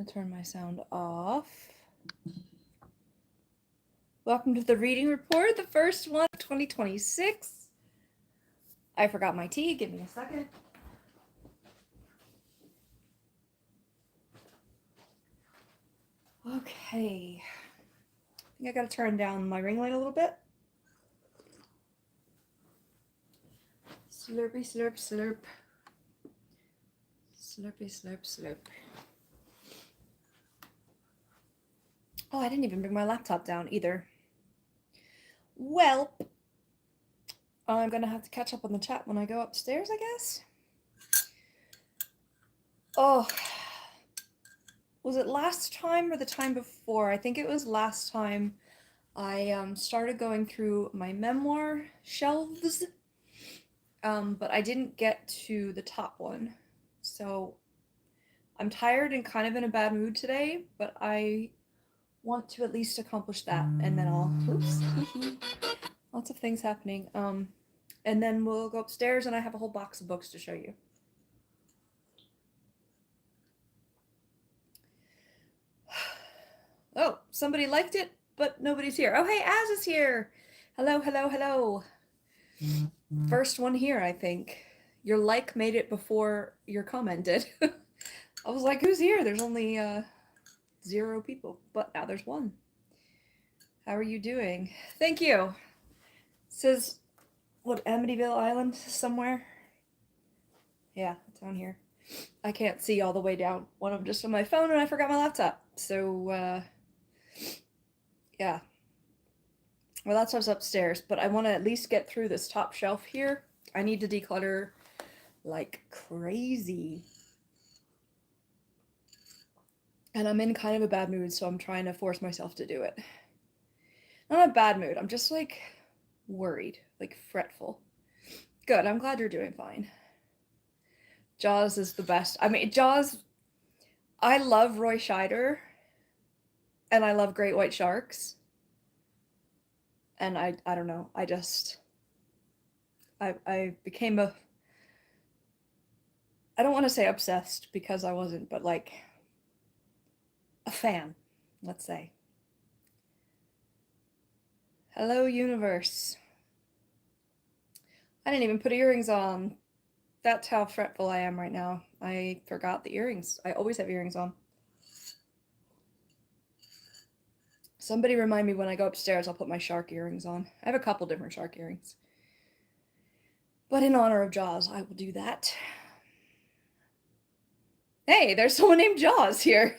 I'm gonna turn my sound off. Welcome to the reading report, the first one of 2026. I forgot my tea. Give me a second. Okay. I think I gotta turn down my ring light a little bit. Slurpy, slurp, slurp. Slurpy, slurp, slurp. Oh, I didn't even bring my laptop down either. Well, I'm gonna have to catch up on the chat when I go upstairs, I guess. Oh, was it last time or the time before? I think it was last time I started going through my memoir shelves, but I didn't get to the top one. So I'm tired and kind of in a bad mood today, but I want to at least accomplish that, and then I'll, oops, lots of things happening. And then we'll go upstairs and I have a whole box of books to show you. Oh, somebody liked it, but nobody's here. Oh, hey, Az is here. Hello, hello, hello. First one here, I think. Your like made it before your comment did. I was like, who's here? There's only 0 people, but now there's 1. How are you doing? Thank you. It says, what, Amityville Island somewhere? Yeah, down here. I can't see all the way down when I'm just on my phone and I forgot my laptop. So, yeah. Well, that's what's upstairs, but I want to at least get through this top shelf here. I need to declutter like crazy. And I'm in kind of a bad mood, so I'm trying to force myself to do it. Not a bad mood, I'm just like worried, like fretful. Good, I'm glad you're doing fine. Jaws is the best. I mean, Jaws, I love Roy Scheider, and I love Great White Sharks. And I don't know, I became a, I don't want to say obsessed because I wasn't, but like a fan, let's say. Hello, universe. I didn't even put earrings on. That's how fretful I am right now. I forgot the earrings. I always have earrings on. Somebody remind me when I go upstairs, I'll put my shark earrings on. I have a couple different shark earrings. But in honor of Jaws, I will do that. Hey, there's someone named Jaws here.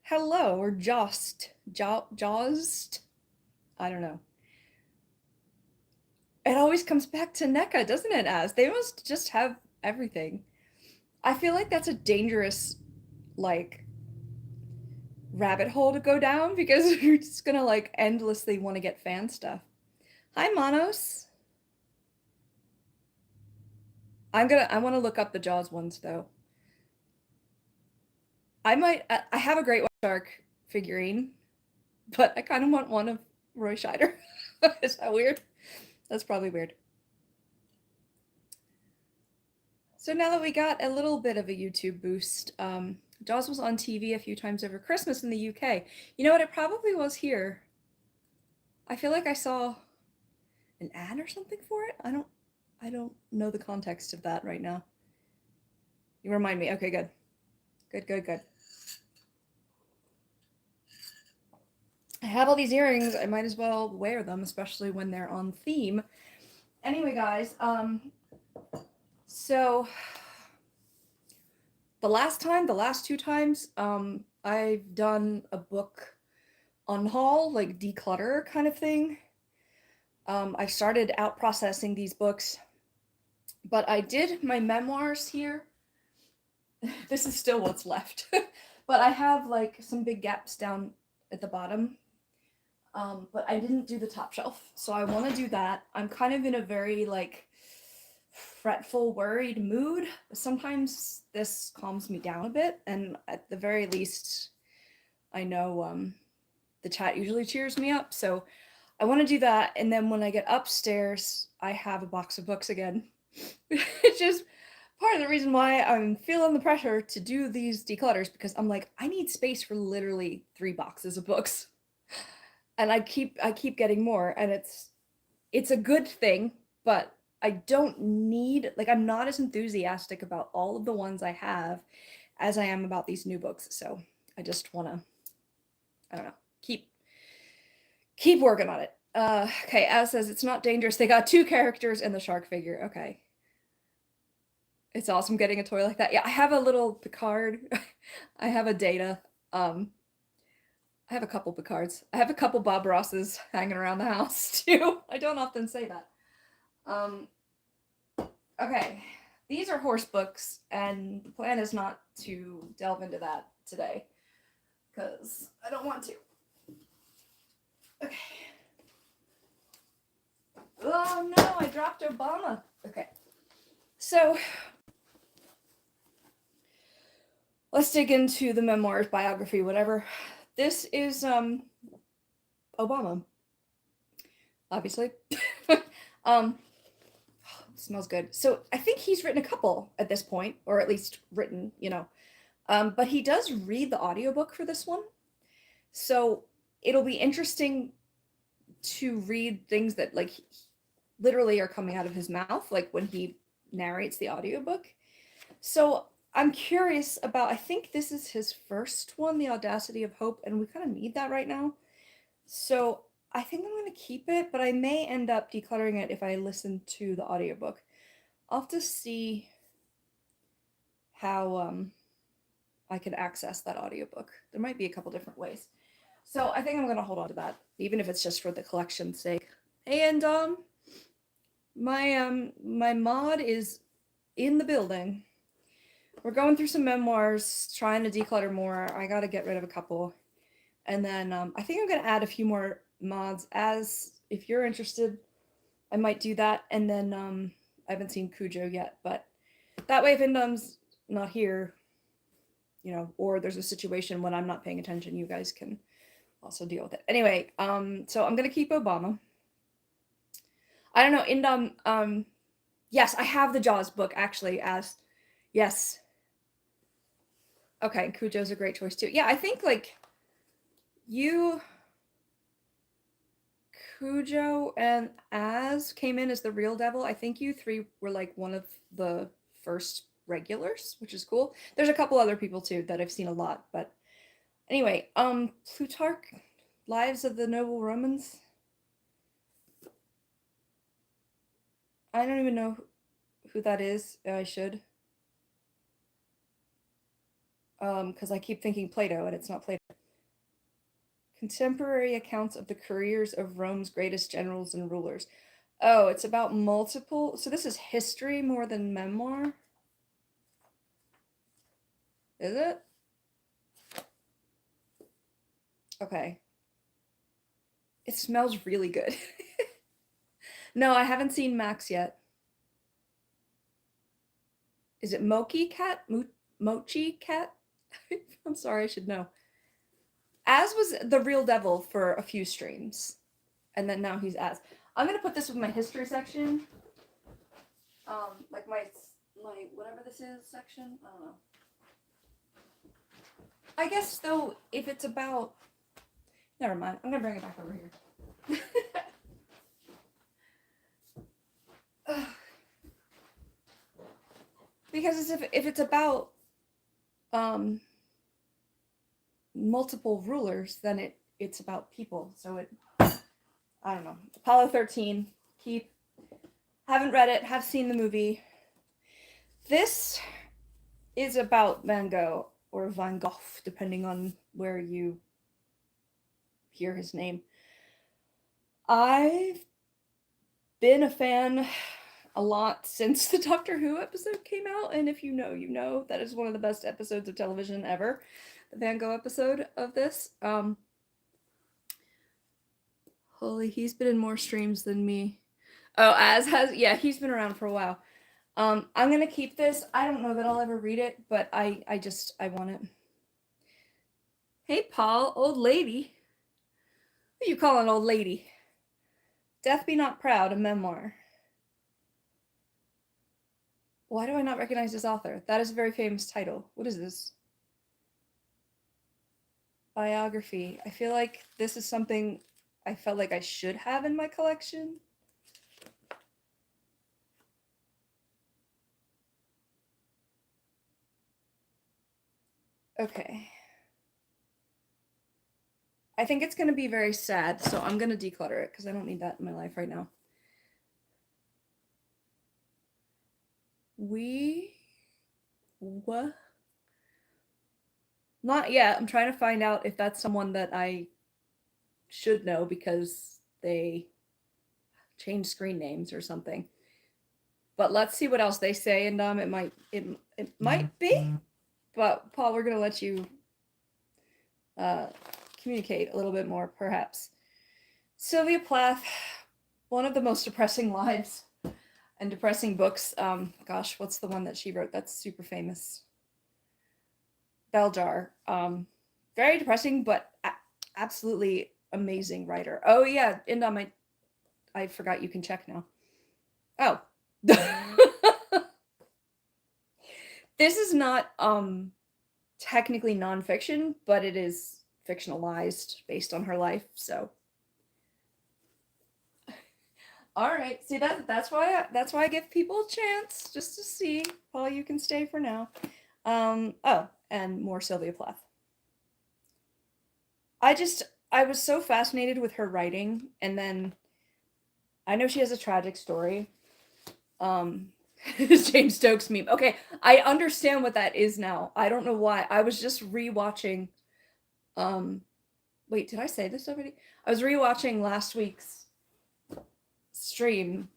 Hello, or Jost. Jawsed? I don't know. It always comes back to NECA, doesn't it, Az? They must just have everything. I feel like that's a dangerous, like, rabbit hole to go down because you're just gonna, like, endlessly want to get fan stuff. Hi, Monos. I want to look up the Jaws ones, though. I have a Great White Shark figurine, but I kind of want one of Roy Scheider. Is that weird? That's probably weird. So now that we got a little bit of a YouTube boost, Jaws was on TV a few times over Christmas in the UK. You know what? It probably was here. I feel like I saw an ad or something for it. I don't know the context of that right now. You remind me. Okay, good. Good. I have all these earrings. I might as well wear them, especially when they're on theme. Anyway, guys, so the last 2 times, I've done a book unhaul, like declutter kind of thing. I started out processing these books, but I did my memoirs here. This is still what's left, but I have like some big gaps down at the bottom. But I didn't do the top shelf, so I want to do that. I'm kind of in a very like fretful, worried mood. Sometimes this calms me down a bit, and at the very least, I know the chat usually cheers me up, so I want to do that. And then when I get upstairs, I have a box of books again, which is part of the reason why I'm feeling the pressure to do these declutters, because I'm like, I need space for literally 3 boxes of books. And I keep getting more, and it's a good thing, but I don't need, like, I'm not as enthusiastic about all of the ones I have as I am about these new books. So I just want to, I don't know, keep working on it. Okay, As says it's not dangerous. They got 2 characters and the shark figure. Okay. It's awesome getting a toy like that. Yeah, I have a little Picard. I have a Data. I have a couple Picards. I have a couple Bob Rosses hanging around the house too. I don't often say that. Okay, these are horse books, and the plan is not to delve into that today because I don't want to. Okay. Oh no, I dropped Obama. Okay. So let's dig into the memoirs, biography, whatever. This is Obama. Obviously. Smells good. So I think he's written a couple at this point, or at least written, but he does read the audiobook for this one. So it'll be interesting to read things that like literally are coming out of his mouth, like when he narrates the audiobook. So I'm curious about, I think this is his first one, The Audacity of Hope, and we kind of need that right now. So I think I'm going to keep it, but I may end up decluttering it if I listen to the audiobook. I'll have to see how I could access that audiobook. There might be a couple different ways. So I think I'm going to hold on to that, even if it's just for the collection's sake. Hey, and my mod is in the building. We're going through some memoirs, trying to declutter more. I got to get rid of a couple. And then I think I'm going to add a few more mods. As if you're interested, I might do that. And then I haven't seen Cujo yet, but that way if Indum's not here, or there's a situation when I'm not paying attention, you guys can also deal with it. Anyway, so I'm going to keep Obama. I don't know, Indum, yes, I have the Jaws book, actually, yes. Okay, Cujo's a great choice, too. Yeah, I think, like, Cujo and Az came in as the real devil. I think you 3 were, like, one of the first regulars, which is cool. There's a couple other people, too, that I've seen a lot, but anyway, Plutarch, Lives of the Noble Romans. I don't even know who that is. I should. Because I keep thinking Plato, and it's not Plato. Contemporary accounts of the careers of Rome's greatest generals and rulers. Oh, it's about multiple. So this is history more than memoir. Is it? Okay. It smells really good. No, I haven't seen Max yet. Is it Mochi Cat? Mochi Cat? I'm sorry, I should know. Az was the real devil for a few streams, and then now he's Az. I'm gonna put this with my history section, like my whatever this is section. I don't know. I guess though, if it's about, never mind. I'm gonna bring it back over here. Because if it's about multiple rulers, then it's about people. So I don't know. Apollo 13. Haven't read it. Have seen the movie. This is about Van Gogh, or Van Gogh, depending on where you hear his name. I've been a fan a lot since the Doctor Who episode came out, and if you know, you know. That is one of the best episodes of television ever. The Van Gogh episode of this. Holy, he's been in more streams than me. Oh, yeah, he's been around for a while. I'm gonna keep this. I don't know that I'll ever read it, but I want it. Hey, Paul, old lady. Who you calling old lady? Death Be Not Proud, a memoir. Why do I not recognize this author? That is a very famous title. What is this? Biography. I feel like this is something I felt like I should have in my collection. Okay. I think it's going to be very sad, so I'm going to declutter it because I don't need that in my life right now. What? Not yet. I'm trying to find out if that's someone that I should know because they changed screen names or something. But let's see what else they say, and it might be. But Paul, we're gonna let you communicate a little bit more, perhaps. Sylvia Plath, one of the most depressing lives and depressing books. Gosh, what's the one that she wrote that's super famous? Bell Jar. Very depressing, but absolutely amazing writer. Oh yeah, Indom, I forgot you can check now. Oh. This is not technically nonfiction, but it is fictionalized based on her life, so. All right, see that's why I give people a chance just to see. Paul, you can stay for now. Oh, and more Sylvia Plath. I was so fascinated with her writing, and then I know she has a tragic story. James Stokes meme. Okay, I understand what that is now. I don't know why. I was just rewatching. Wait, did I say this already? I was rewatching last week's stream,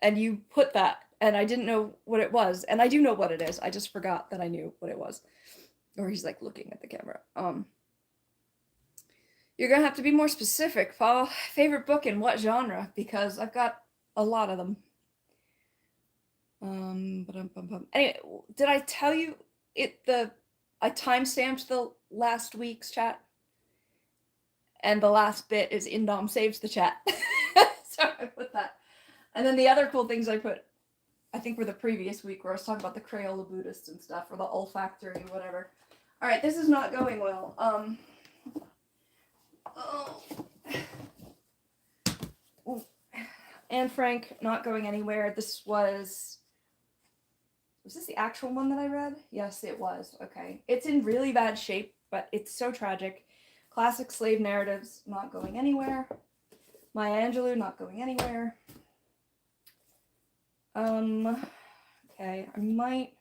and you put that, and I didn't know what it was, and I do know what it is. I just forgot that I knew what it was. Or he's like looking at the camera. You're gonna have to be more specific, Paul. Favorite book in what genre? Because I've got a lot of them. Anyway, did I tell you I timestamped the last week's chat? And the last bit is Indom saves the chat. So I put that. And then the other cool things I put, I think, were the previous week where I was talking about the Crayola Buddhist and stuff, or the olfactory, whatever. All right, this is not going well. Anne Frank, not going anywhere. This was this the actual one that I read? Yes, it was. Okay. It's in really bad shape, but it's so tragic. Classic slave narratives, not going anywhere. Maya Angelou, not going anywhere. Okay, let me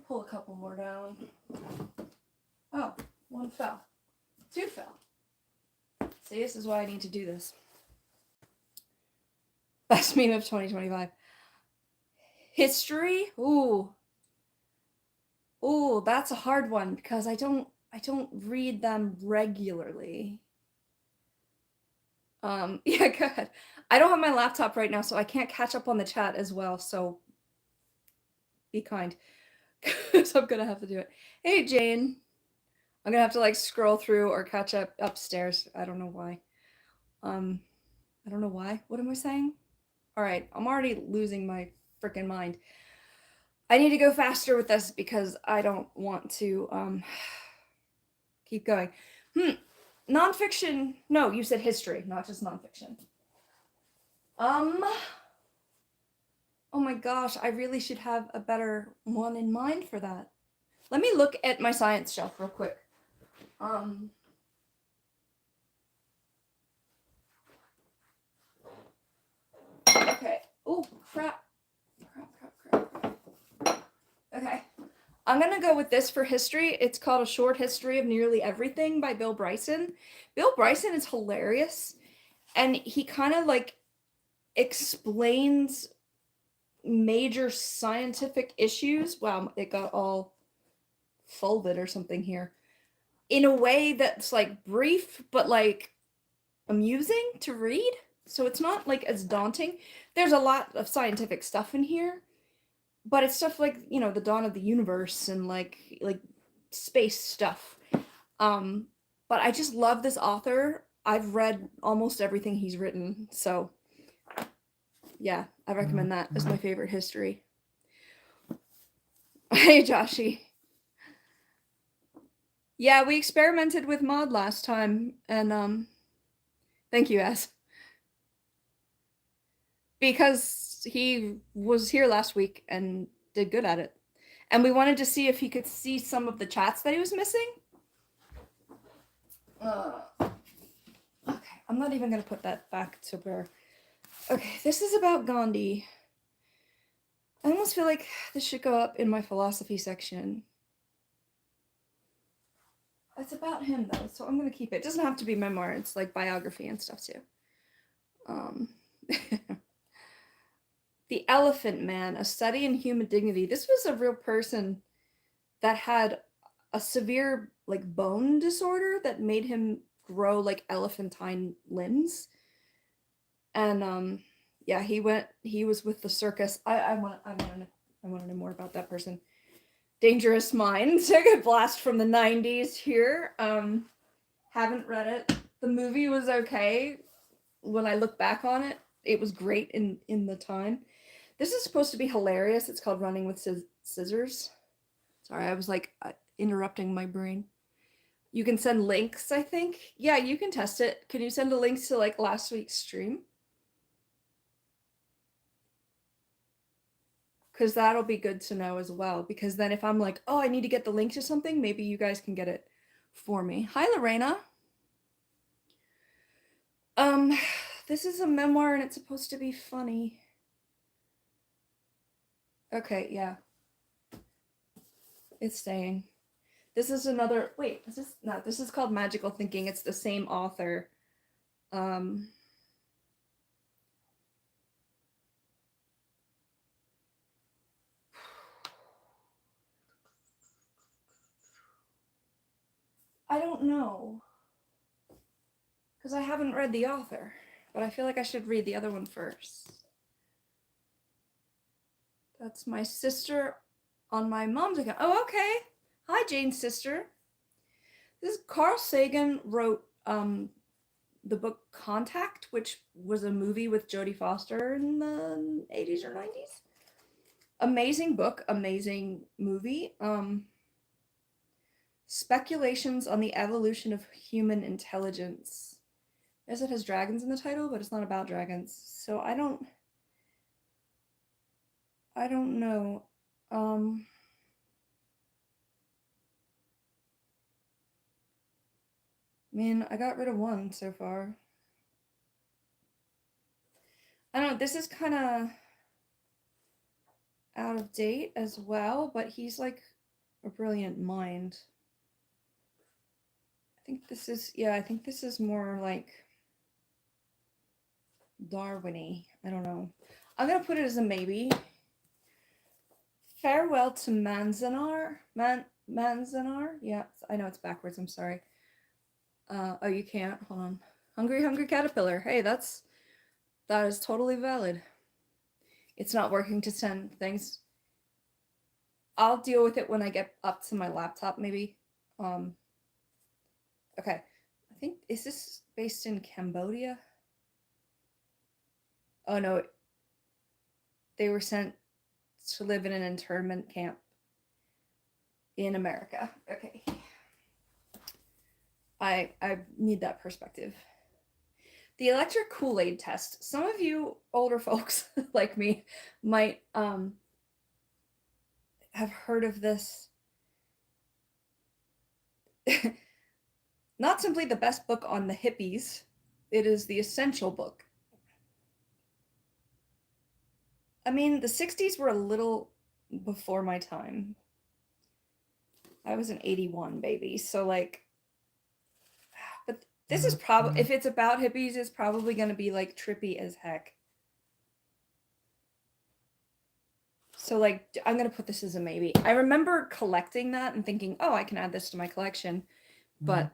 pull a couple more down. Oh, one fell. Two fell. See, this is why I need to do this. Best meme of 2025. History? Ooh, that's a hard one because I don't read them regularly. Yeah, good. I don't have my laptop right now, so I can't catch up on the chat as well, so be kind. So I'm gonna have to do it. Hey, Jane. I'm gonna have to, like, scroll through or catch up upstairs. I don't know why. I don't know why. What am I saying? All right, I'm already losing my freaking mind. I need to go faster with this because I don't want to keep going. Nonfiction. No, you said history, not just nonfiction. Oh my gosh, I really should have a better one in mind for that. Let me look at my science shelf real quick. Okay. Oh, crap. Okay. I'm gonna go with this for history. It's called A Short History of Nearly Everything by Bill Bryson. Bill Bryson is hilarious, and he kind of, like, explains major scientific issues. Wow, it got all folded or something here. In a way that's, like, brief, but, like, amusing to read. So it's not, like, as daunting. There's a lot of scientific stuff in here, but it's stuff like, you know, the dawn of the universe and like space stuff. But I just love this author. I've read almost everything he's written, so yeah, I recommend that as my favorite history. Hey, Joshy. Yeah, we experimented with mod last time, and thank you, Az. Because he was here last week and did good at it. And we wanted to see if he could see some of the chats that he was missing. Okay, I'm not even going to put that back to where... Okay, this is about Gandhi. I almost feel like this should go up in my philosophy section. It's about him, though, so I'm going to keep it. It doesn't have to be memoir. It's like biography and stuff, too. The Elephant Man, A Study in Human Dignity. This was a real person that had a severe, like, bone disorder that made him grow, like, elephantine limbs. And, yeah, he was with the circus. I want to know more about that person. Dangerous Minds. I got blast from the 90s here. Haven't read it. The movie was okay. When I look back on it, it was great in the time. This is supposed to be hilarious. It's called Running with Scissors. Sorry, I was like interrupting my brain. You can send links, I think. Yeah, you can test it. Can you send a link to like last week's stream? Because that'll be good to know as well. Because then if I'm like, oh, I need to get the link to something, maybe you guys can get it for me. Hi, Lorena. This is a memoir and it's supposed to be funny. Okay, yeah. It's staying. This is another, wait, is this, no, this is called Magical Thinking. It's the same author. I don't know. Because I haven't read the author. But I feel like I should read the other one first. That's my sister on my mom's account. Oh, okay. Hi, Jane's sister. This is Carl Sagan wrote the book Contact, which was a movie with Jodie Foster in the 80s or 90s. Amazing book, amazing movie. Speculations on the evolution of human intelligence. Yes, it has dragons in the title, but it's not about dragons. So I don't know. Man, I got rid of one so far. I don't know, this is kind of out of date as well, but he's like a brilliant mind. I think this is more like Darwin-y. I don't know. I'm gonna put it as a maybe. Farewell to Manzanar. Manzanar? Yeah, I know it's backwards, I'm sorry. Oh, you can't? Hold on. Hungry Caterpillar. Hey, that is totally valid. It's not working to send things. I'll deal with it when I get up to my laptop, maybe. Okay. I think, is this based in Cambodia? Oh, no. They were sent to live in an internment camp in America. Okay. I need that perspective. The electric Kool-Aid test. Some of you older folks like me might have heard of this. Not simply the best book on the hippies, it is the essential book. I mean, the 60s were a little before my time. I was an 81 baby, so like, but this is probably, if it's about hippies, it's probably going to be like trippy as heck. So like, I'm going to put this as a maybe. I remember collecting that and thinking, oh, I can add this to my collection. But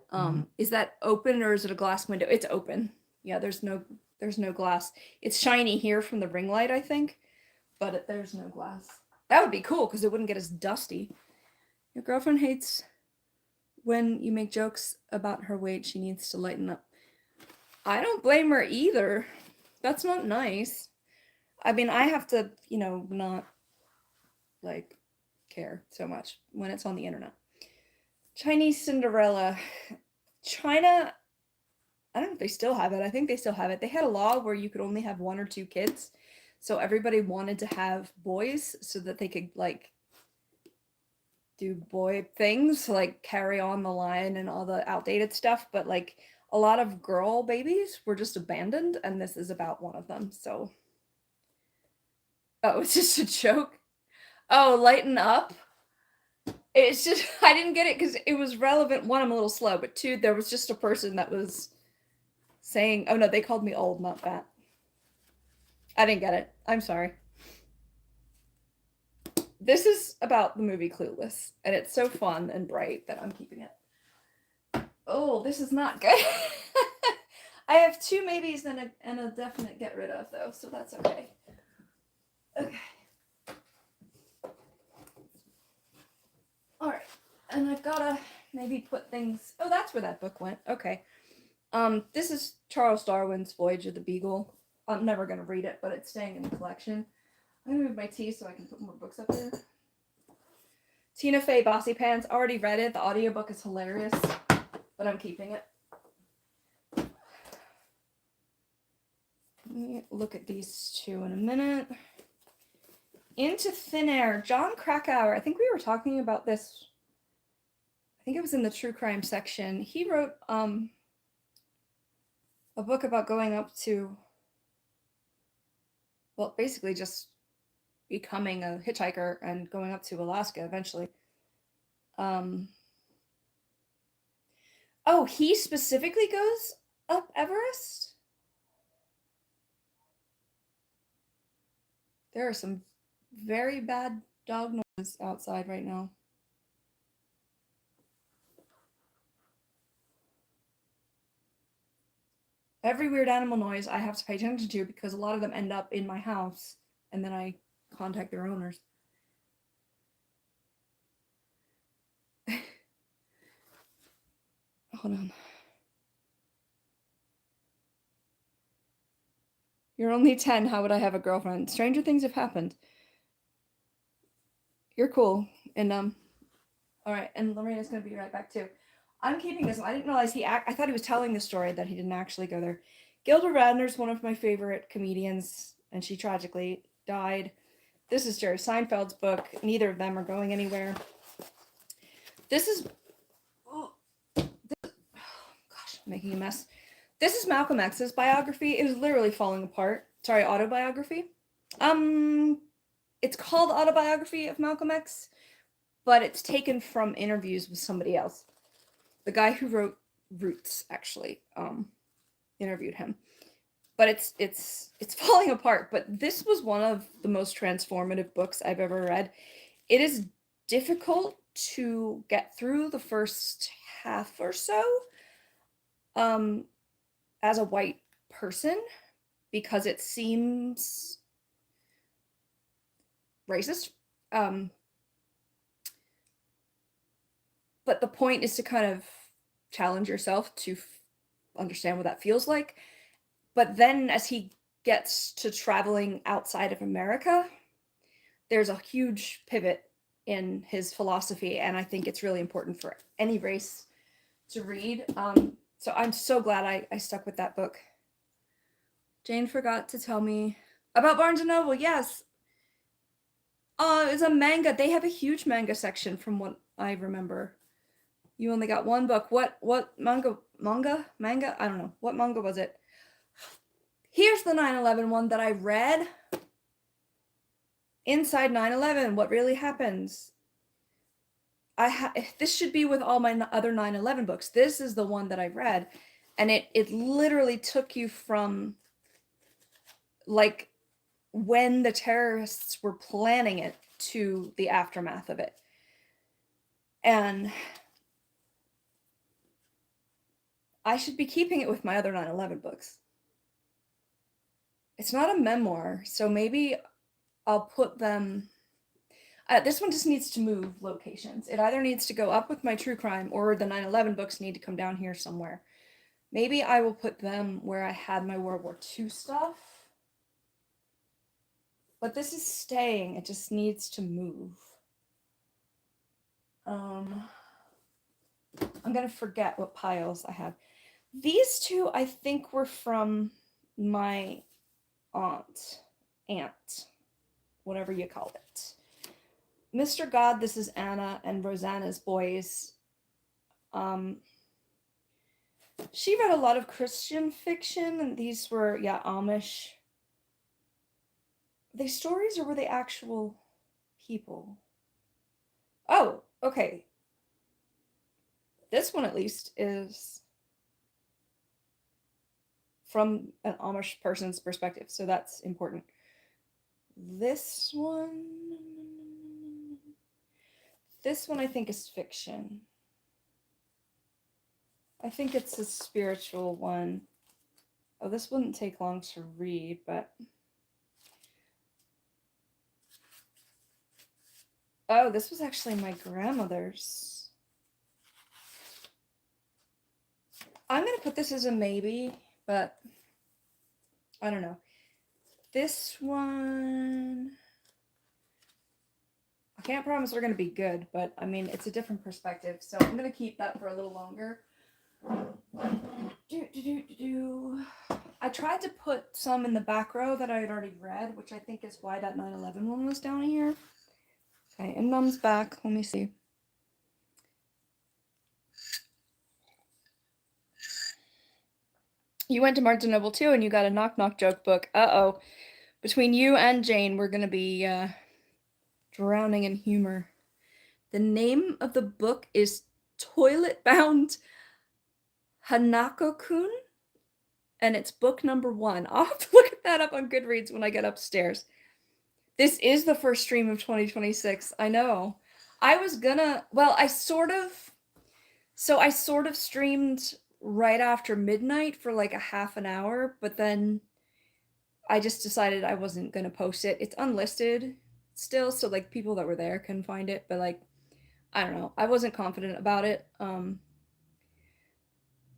is that open or is it a glass window? It's open. Yeah, there's no glass. It's shiny here from the ring light, I think, but there's no glass. That would be cool because it wouldn't get as dusty. Your girlfriend hates when you make jokes about her weight. She needs to lighten up. I don't blame her either. That's not nice. I mean, I have to, not like care so much when it's on the internet. Chinese Cinderella. China, I don't know if they still have it. I think they still have it. They had a law where you could only have 1 or 2 kids. So everybody wanted to have boys so that they could, like, do boy things, like carry on the line and all the outdated stuff. But, like, a lot of girl babies were just abandoned, and this is about one of them. So, oh, it's just a joke. Oh, lighten up. It's just, I didn't get it because it was relevant. 1, I'm a little slow, but 2, there was just a person that was saying, oh no, they called me old, not fat. I didn't get it. I'm sorry. This is about the movie Clueless, and it's so fun and bright that I'm keeping it. Oh, this is not good. I have 2 maybes and a definite get rid of, though, so that's okay. Okay. All right, and I've gotta maybe put things. Oh, that's where that book went. Okay. This is Charles Darwin's Voyage of the Beagle. I'm never gonna read it, but it's staying in the collection. I'm gonna move my tea so I can put more books up there. Tina Fey Bossy Pants. Already read it. The audiobook is hilarious, but I'm keeping it. Let me look at these 2 in a minute. Into Thin Air. John Krakauer. I think we were talking about this. I think it was in the true crime section. He wrote a book about going up to, well, basically just becoming a hitchhiker and going up to Alaska eventually. Oh, he specifically goes up Everest? There are some very bad dog noises outside right now. Every weird animal noise I have to pay attention to because a lot of them end up in my house and then I contact their owners. Hold on. You're only 10. How would I have a girlfriend? Stranger things have happened. You're cool. And all right. And Lorena's gonna be right back too. I'm keeping this one. I didn't realize I thought he was telling the story that he didn't actually go there. Gilda Radner's one of my favorite comedians, and she tragically died. This is Jerry Seinfeld's book. Neither of them are going anywhere. This is, gosh, I'm making a mess. This is Malcolm X's biography. It was literally falling apart. Sorry, autobiography. It's called Autobiography of Malcolm X, but it's taken from interviews with somebody else. The guy who wrote Roots actually interviewed him. But it's falling apart. But this was one of the most transformative books I've ever read. It is difficult to get through the first half or so as a white person because it seems racist. But the point is to kind of challenge yourself to understand what that feels like. But then as he gets to traveling outside of America, there's a huge pivot in his philosophy, and I think it's really important for any race to read. So I'm so glad I stuck with that book. Jane forgot to tell me about Barnes & Noble. Yes. It's a manga. They have a huge manga section from what I remember. You only got 1 book. What manga? I don't know. What manga was it? Here's the 9/11 one that I read. Inside 9/11, what really happens? This should be with all my other 9/11 books. This is the one that I read, and it literally took you from like when the terrorists were planning it to the aftermath of it. And I should be keeping it with my other 9/11 books. It's not a memoir, so maybe I'll put them. This one just needs to move locations. It either needs to go up with my true crime or the 9/11 books need to come down here somewhere. Maybe I will put them where I had my World War II stuff. But this is staying. It just needs to move. I'm gonna forget what piles I have. These two, I think, were from my aunt, whatever you call it. Mr. God, this is Anna and Rosanna's boys. She read a lot of Christian fiction, and these were, yeah, Amish. Were they stories or were they actual people? Oh, okay. This one, at least, is from an Amish person's perspective, so that's important. This one I think is fiction. I think it's a spiritual one. Oh, this wouldn't take long to read, but... Oh, this was actually my grandmother's. I'm going to put this as a maybe, but I don't know. This one... I can't promise they're going to be good, but I mean, it's a different perspective, so I'm going to keep that for a little longer. I tried to put some in the back row that I had already read, which I think is why that 9/11 one was down here. Okay, and Mom's back. Let me see. You went to Barnes & Noble too, and you got a knock-knock joke book. Uh-oh. Between you and Jane, we're going to be drowning in humor. The name of the book is Toilet-Bound Hanako-kun, and it's book number 1. I'll have to look that up on Goodreads when I get upstairs. This is the first stream of 2026. I know. I was gonna... Well, I sort of streamed right after midnight for like a half an hour, but then I just decided I wasn't gonna post it. It's unlisted still, so like people that were there can find it, but like, I don't know. I wasn't confident about it.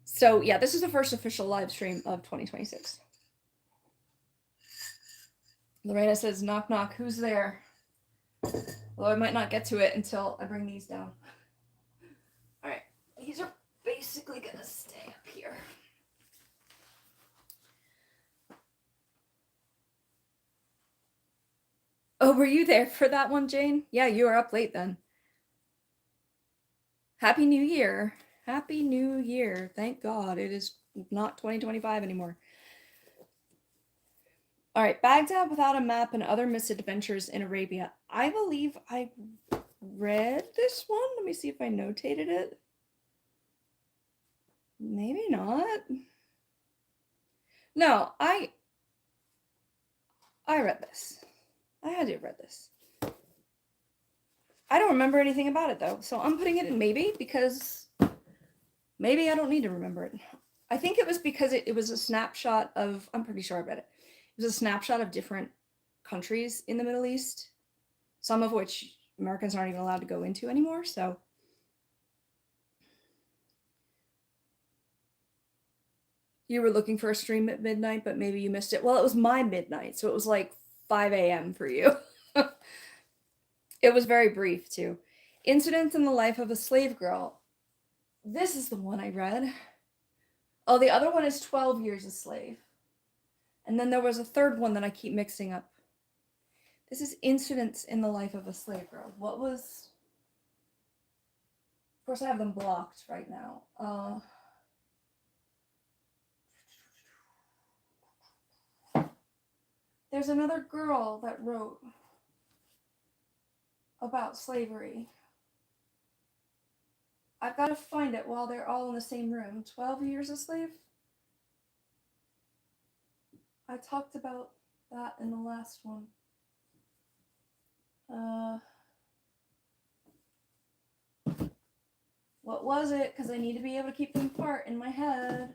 So yeah, this is the first official live stream of 2026. Lorena says, knock knock, who's there? Although I might not get to it until I bring these down. Alright, these are basically gonna stay up here. Oh, were you there for that one, Jane? Yeah, you were up late then. Happy New Year. Happy New Year. Thank God it is not 2025 anymore. All right, Baghdad Without a Map and Other Misadventures in Arabia. I believe I read this one. Let me see if I notated it. Maybe not. No, I read this. I had to have read this. I don't remember anything about it though, so I'm putting it in maybe because maybe I don't need to remember it. I think it was because it was a snapshot of, I'm pretty sure I read it. It was a snapshot of different countries in the Middle East, some of which Americans aren't even allowed to go into anymore, so. You were looking for a stream at midnight, but maybe you missed it. Well, it was my midnight, so it was like 5 a.m. for you. It was very brief, too. Incidents in the Life of a Slave Girl. This is the one I read. Oh, the other one is 12 Years a Slave. And then there was a third one that I keep mixing up. This is Incidents in the Life of a Slave Girl. What was... Of course, I have them blocked right now. There's another girl that wrote about slavery. I've got to find it while they're all in the same room. 12 Years a Slave? I talked about that in the last one. What was it? Because I need to be able to keep them apart in my head.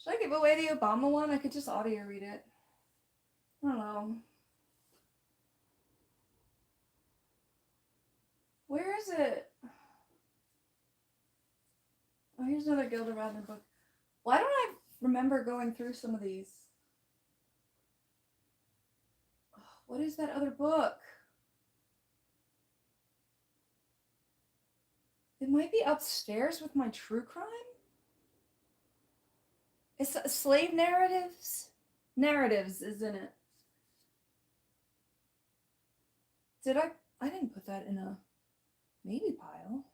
Should I give away the Obama one? I could just audio read it. I don't know. Where is it? Oh, here's another Gilda Radner book. Why don't I remember going through some of these? What is that other book? might be upstairs with my true crime. It's slave narratives. Narratives is in it. Did I didn't put that in a maybe pile.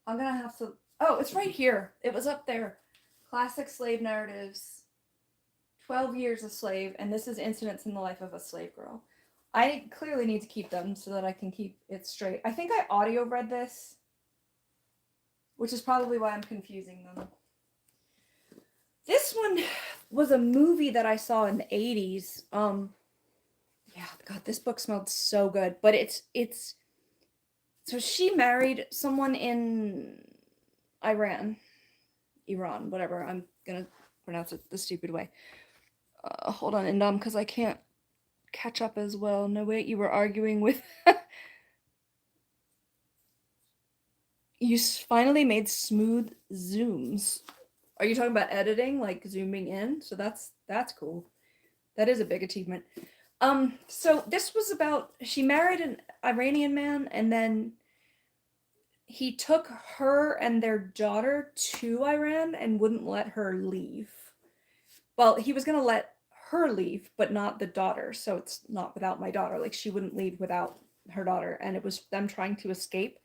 I'm gonna have to. Oh, it's right here. It was up there. Classic slave narratives. 12 Years a Slave, and this is Incidents in the Life of a Slave Girl. I clearly need to keep them so that I can keep it straight. I think I audio read this, which is probably why I'm confusing them. This one was a movie that I saw in the 80s. Yeah, God, this book smelled so good. But it's so she married someone in Iran, whatever. I'm gonna pronounce it the stupid way. Hold on, Indom, because I can't catch up as well. No, wait, you were arguing with. You finally made smooth zooms. Are you talking about editing, like zooming in? So that's cool. That is a big achievement. So this was about, she married an Iranian man, and then he took her and their daughter to Iran and wouldn't let her leave. Well, he was gonna let her leave, but not the daughter. So it's not without my daughter. Like, she wouldn't leave without her daughter, and it was them trying to escape.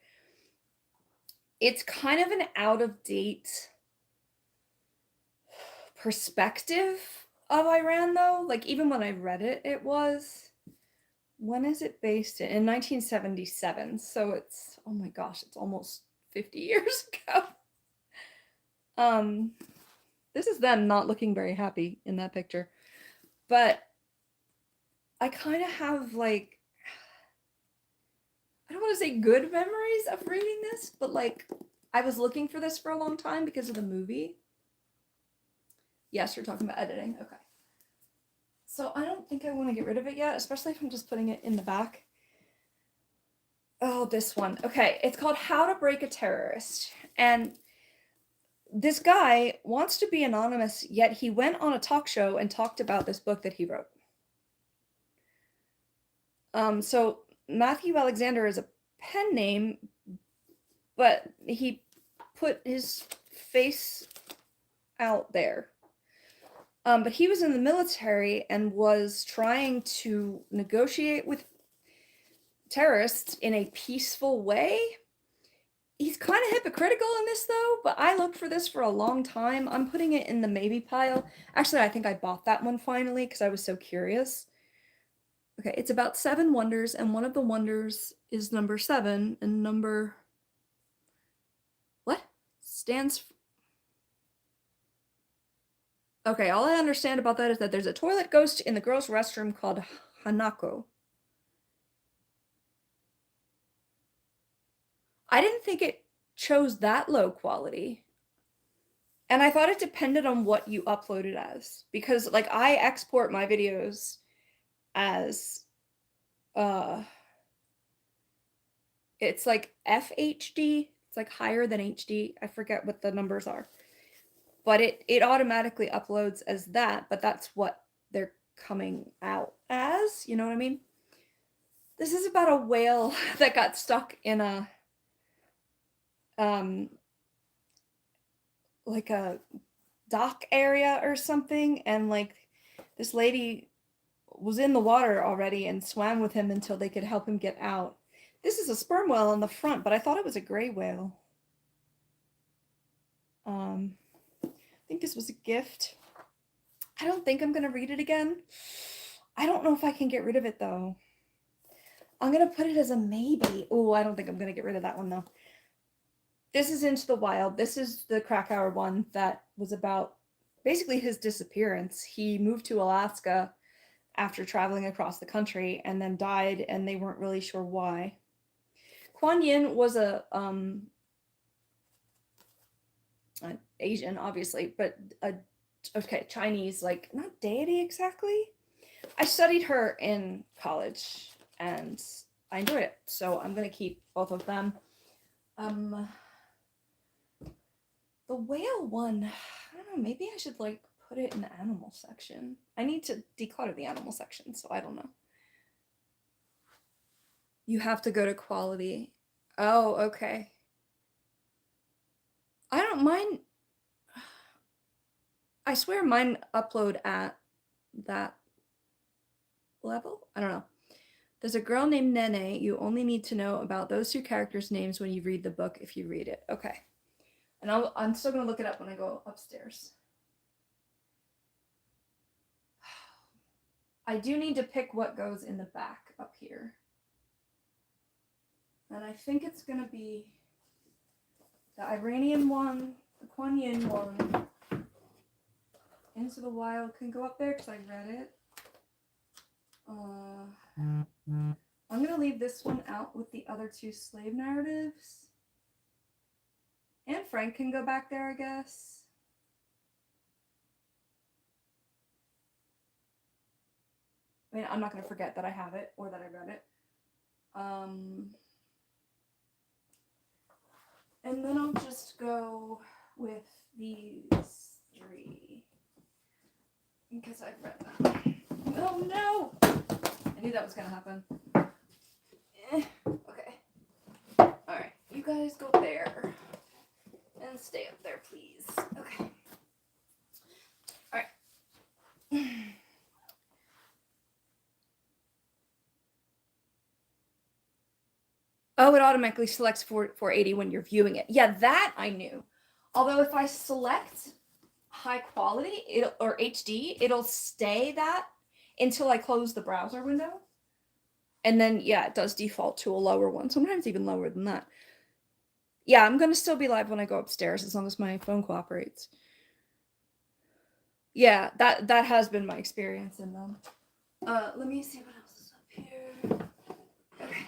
It's kind of an out of date perspective of Iran, though. Like, even when I read it, it was, when is it based in 1977, so it's, oh my gosh, it's almost 50 years ago. This is them not looking very happy in that picture, but I kind of have, like, I don't want to say good memories of reading this, but like, I was looking for this for a long time because of the movie. Yes, you're talking about editing. Okay. So I don't think I want to get rid of it yet, especially if I'm just putting it in the back. Oh, this one. Okay, it's called How to Break a Terrorist. And this guy wants to be anonymous, yet he went on a talk show and talked about this book that he wrote. So Matthew Alexander is a pen name, but he put his face out there. But he was in the military and was trying to negotiate with terrorists in a peaceful way. He's kind of hypocritical in this, though, but I looked for this for a long time. I'm putting it in the maybe pile. Actually, I think I bought that one finally because I was so curious. Okay, it's about 7 wonders, and one of the wonders is number 7, and number... what? Stands for... Okay, all I understand about that is that there's a toilet ghost in the girls' restroom called Hanako. I didn't think it chose that low quality. And I thought it depended on what you uploaded as. Because, like, I export my videos as, it's like FHD. It's like higher than HD. I forget what the numbers are. But it automatically uploads as that, but that's what they're coming out as, you know what I mean? This is about a whale that got stuck in a, like a dock area or something, and like this lady was in the water already and swam with him until they could help him get out. This is a sperm whale on the front, but I thought it was a gray whale. I think this was a gift. I don't think I'm gonna read it again. I don't know if I can get rid of it though. I'm gonna put it as a maybe. Oh, I don't think I'm gonna get rid of that one though. This is Into the Wild. This is the Krakauer one that was about basically his disappearance. He moved to Alaska after traveling across the country and then died, and they weren't really sure why. Kuan Yin was a Asian, obviously, but okay, Chinese, like, not deity exactly. I studied her in college and I enjoyed it, so I'm gonna keep both of them. The whale one, I don't know, maybe I should like put it in the animal section. I need to declutter the animal section, so I don't know. You have to go to quality. Oh, okay. I don't mind. I swear mine upload at that level. I don't know. There's a girl named Nene. You only need to know about those two characters' names when you read the book if you read it. Okay. And I'm still going to look it up when I go upstairs. I do need to pick what goes in the back up here. And I think it's going to be the Iranian one, the Kuan Yin one. Into the Wild can go up there because I read it. I'm going to leave this one out with the other two slave narratives. And Frank can go back there, I guess. I mean, I'm not going to forget that I have it or that I read it. And then I'll just go with these three. Because I've read them. Oh no! I knew that was going to happen. Okay. Alright, you guys go there. And stay up there, please. Okay. Alright. Oh, it automatically selects 480 when you're viewing it. Yeah, that I knew. Although if I select high quality or HD, it'll stay that until I close the browser window. And then, yeah, it does default to a lower one, sometimes even lower than that. Yeah, I'm going to still be live when I go upstairs as long as my phone cooperates. Yeah, that has been my experience in them. Let me see what else is up here. Okay.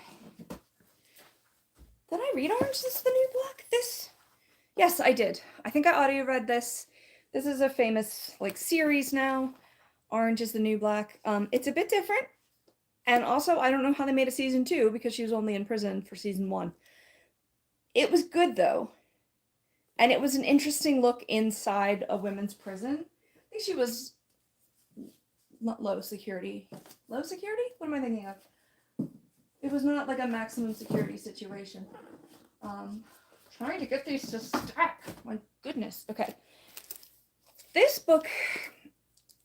Did I read Orange is the New Black? Yes, I did. I think I audio read this. This is a famous series now. Orange is the New Black. It's a bit different. And also, I don't know how they made a season 2 because she was only in prison for season 1. It was good though. And it was an interesting look inside a women's prison. I think she was not low security. Low security? What am I thinking of? It was not like a maximum security situation. Trying to get these to stack. My goodness. Okay. This book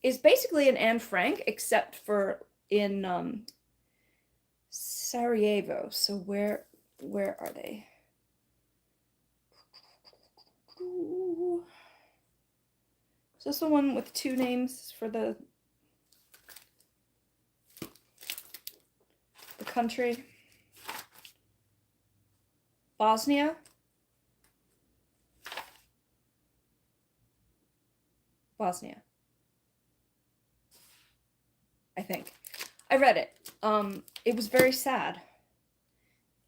is basically an Anne Frank, except for in Sarajevo. So where are they? Ooh. Is this the one with 2 names for the country? Bosnia? Bosnia. I think. I read it. It was very sad.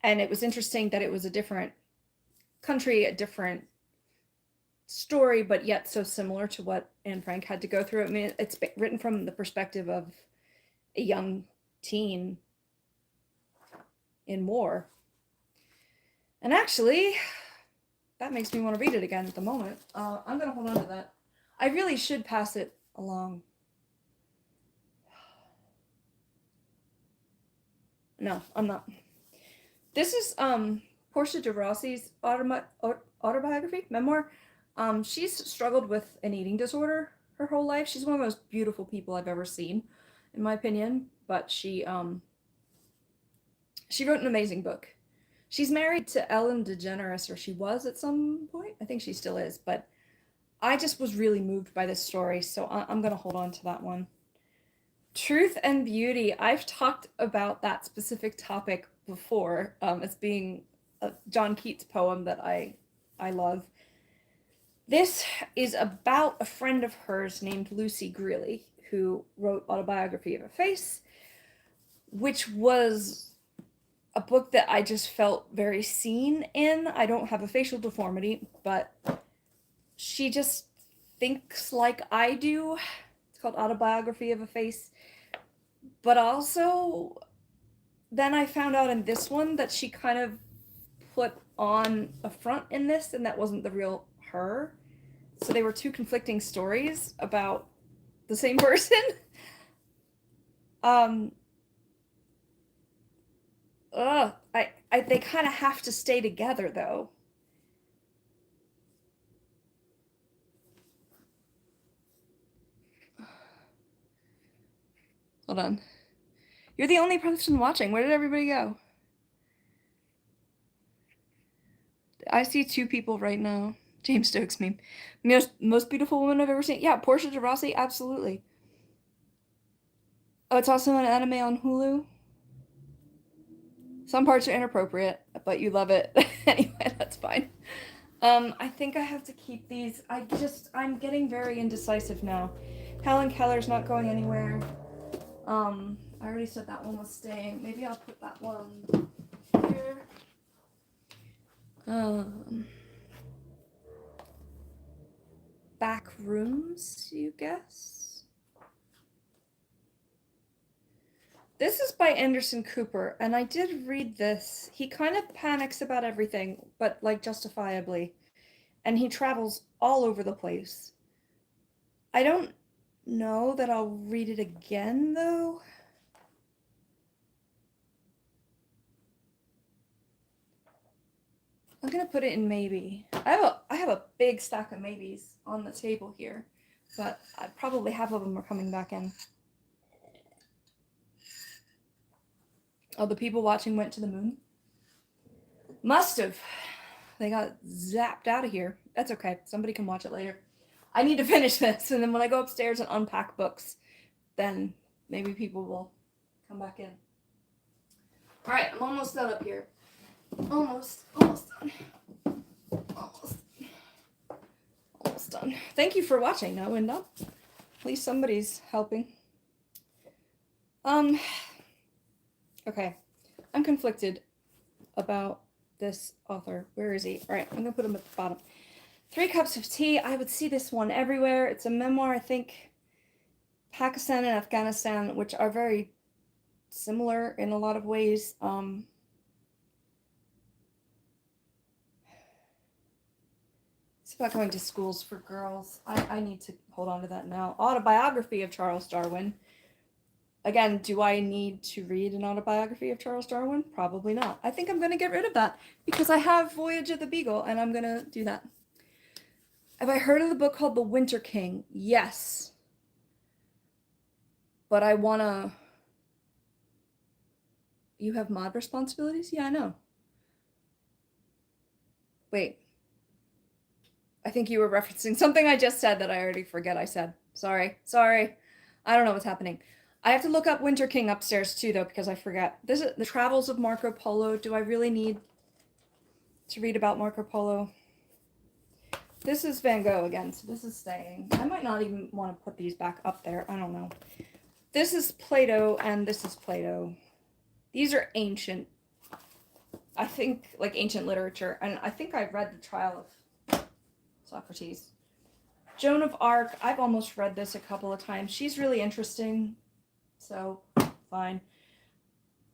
And it was interesting that it was a different country, a different story, but yet so similar to what Anne Frank had to go through. I mean, it's written from the perspective of a young teen in war. And actually, that makes me want to read it again at the moment. I'm going to hold on to that. I really should pass it along. No, I'm not. This is Portia de Rossi's autobiography, memoir. She's struggled with an eating disorder her whole life. She's one of the most beautiful people I've ever seen, in my opinion. But she wrote an amazing book. She's married to Ellen DeGeneres, or she was at some point. I think she still is. But I just was really moved by this story, so I'm going to hold on to that one. Truth and Beauty. I've talked about that specific topic before as being a John Keats poem that I love. This is about a friend of hers named Lucy Greeley, who wrote Autobiography of a Face, which was a book that I just felt very seen in. I don't have a facial deformity, but she just thinks like I do. It's called Autobiography of a Face. But also, then I found out in this one that she kind of put on a front in this, and that wasn't the real her. So they were 2 conflicting stories about the same person. They kind of have to stay together though. Hold on. You're the only person watching. Where did everybody go? I see 2 people right now. James Stokes meme. Most beautiful woman I've ever seen. Yeah, Portia de Rossi, absolutely. Oh, it's also an anime on Hulu. Some parts are inappropriate, but you love it. Anyway, that's fine. I think I have to keep these. I'm getting very indecisive now. Helen Keller's not going anywhere. I already said that one was staying. Maybe I'll put that one here. Back rooms, you guess? This is by Anderson Cooper, and I did read this. He kind of panics about everything, but like justifiably. And he travels all over the place. I don't know that I'll read it again, though. I'm gonna put it in maybe. I have a big stack of maybes on the table here, but probably half of them are coming back in. Oh, the people watching went to the moon? Must have. They got zapped out of here. That's okay. Somebody can watch it later. I need to finish this, and then when I go upstairs and unpack books, then maybe people will come back in. All right, I'm almost done up here. Almost done. Almost done. Thank you for watching, now, Winda. At least somebody's helping. Okay. I'm conflicted about this author. Where is he? All right, I'm gonna put him at the bottom. 3 Cups of Tea. I would see this one everywhere. It's a memoir, I think, Pakistan and Afghanistan, which are very similar in a lot of ways. It's about going to schools for girls. I need to hold on to that now. Autobiography of Charles Darwin. Again, do I need to read an autobiography of Charles Darwin? Probably not. I think I'm going to get rid of that because I have Voyage of the Beagle, and I'm going to do that. Have I heard of the book called The Winter King? Yes. But I want to... You have mod responsibilities? Yeah, I know. Wait. I think you were referencing something I just said that I already forget I said. Sorry. I don't know what's happening. I have to look up Winter King upstairs too, though, because I forget. This is The Travels of Marco Polo. Do I really need to read about Marco Polo? This is Van Gogh again, so this is staying. I might not even want to put these back up there. I don't know. This is Plato, and this is Plato. These are ancient. I think, like, ancient literature. And I think I've read The Trial of Socrates. Joan of Arc. I've almost read this a couple of times. She's really interesting. So, fine.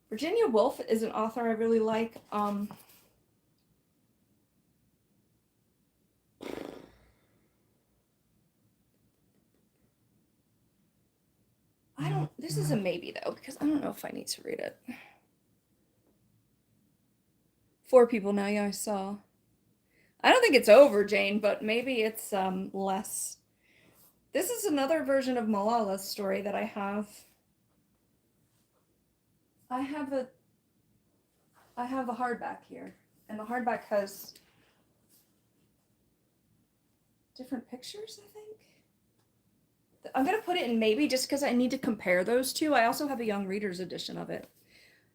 Virginia Woolf is an author I really like. This is a maybe, though, because I don't know if I need to read it. 4 people now, yeah, I saw. I don't think it's over, Jane, but maybe it's less. This is another version of Malala's story that I have. I have the hardback here, and the hardback has different pictures, I think. I'm going to put it in maybe just because I need to compare those two. I also have a young reader's edition of it.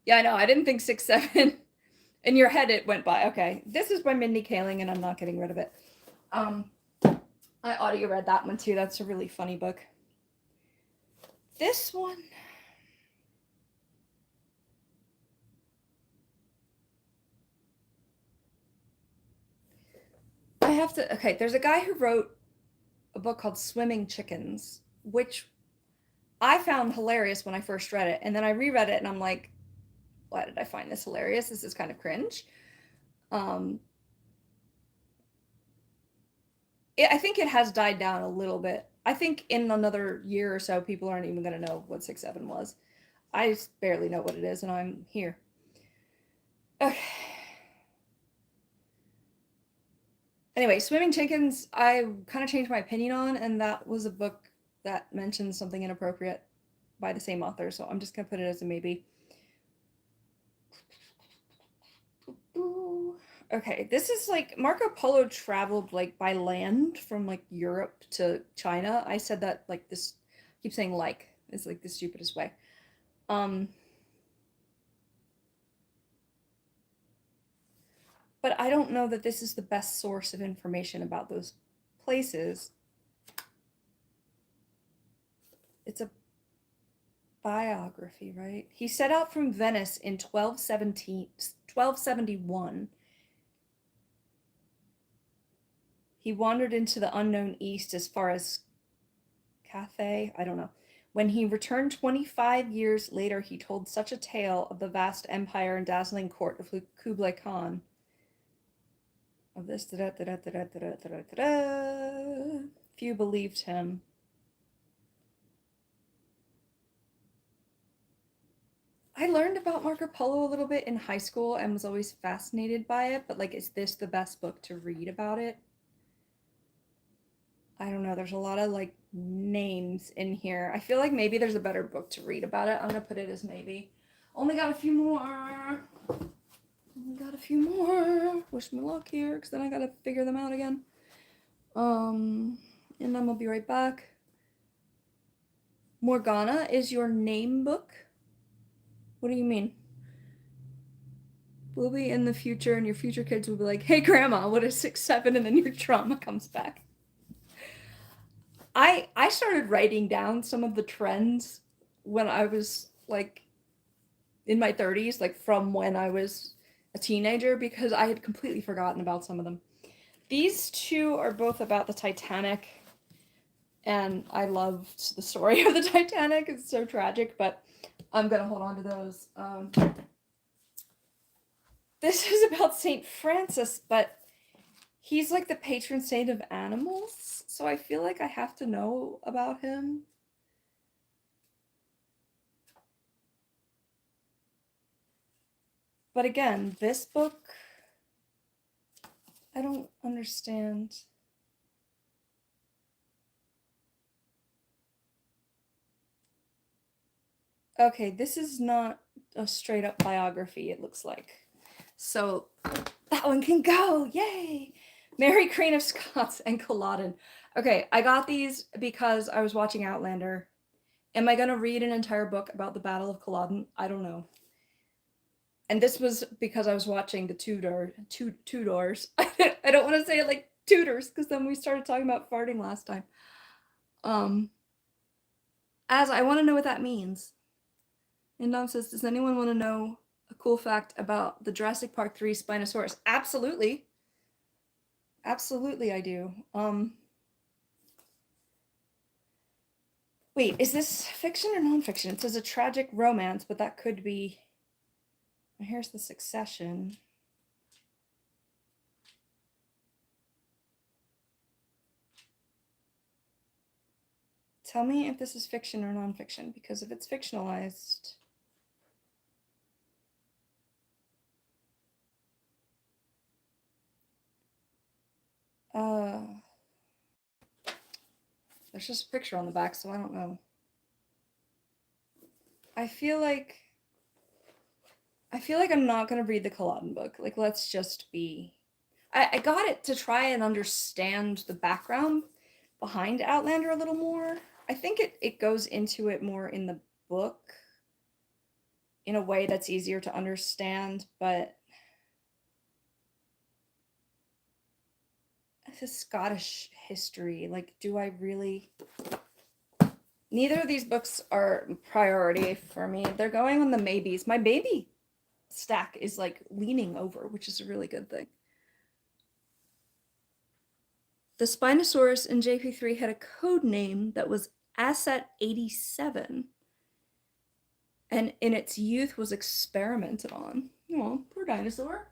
Yeah, I know. I didn't think 6, 7. In your head, it went by. Okay. This is by Mindy Kaling, and I'm not getting rid of it. I audio read that one, too. That's a really funny book. This one... I have to... Okay, there's a guy who wrote a book called Swimming Chickens, which I found hilarious when I first read it. And then I reread it, and I'm like, why did I find this hilarious? This is kind of cringe. I think it has died down a little bit. I think in another year or so, people aren't even going to know what 6, 7 was. I just barely know what it is, and I'm here. Okay. Anyway, Swimming Chickens, I kind of changed my opinion on, and that was a book that mentioned something inappropriate by the same author, so I'm just gonna put it as a maybe. Ooh. Okay, this is like Marco Polo traveled like by land from like Europe to China. I said that like this, I keep saying like, it's like the stupidest way. Um, but I don't know that this is the best source of information about those places. It's a biography, right? He set out from Venice in 1271. He wandered into the unknown East as far as Cathay, I don't know. When he returned 25 years later, he told such a tale of the vast empire and dazzling court of Kublai Khan. Of this, few believed him. I learned about Marco Polo a little bit in high school and was always fascinated by it, but like, is this the best book to read about it? I don't know. There's a lot of like names in here. I feel like maybe there's a better book to read about it. I'm gonna put it as maybe. Only got a few more. Only got a few more. Wish me luck here, because then I gotta figure them out again. And then we'll be right back. Morgana is your name book? What do you mean? We'll be in the future, and your future kids will be like, "Hey, Grandma, what is 6'7", and then your trauma comes back. I started writing down some of the trends when I was like in my 30s, like from when I was a teenager, because I had completely forgotten about some of them. These two are both about the Titanic, and I loved the story of the Titanic. It's so tragic, but I'm gonna hold on to those. This is about Saint Francis, but he's like the patron saint of animals, so I feel like I have to know about him. But again, this book, I don't understand. Okay, this is not a straight up biography, it looks like. So that one can go, yay! Mary Queen of Scots and Culloden. Okay, I got these because I was watching Outlander. Am I gonna read an entire book about the Battle of Culloden? I don't know. And this was because I was watching the Tudors. I don't want to say it like Tudors, because then we started talking about farting last time. As I want to know what that means. And Dom says, does anyone want to know a cool fact about the Jurassic Park 3 Spinosaurus? Absolutely. Absolutely, I do. Wait, is this fiction or nonfiction? It says a tragic romance, but that could be. Here's the Succession. Tell me if this is fiction or nonfiction, because if it's fictionalized. There's just a picture on the back, so I don't know. I feel like I'm not gonna read the Culloden book. Like, let's just be. I got it to try and understand the background behind Outlander a little more. I think it goes into it more in the book in a way that's easier to understand, but the Scottish history, like, do I really? Neither of these books are priority for me. They're going on the maybes. My baby stack is like leaning over, which is a really good thing. The Spinosaurus in JP3 had a code name that was Asset 87, and in its youth was experimented on. Oh, poor dinosaur.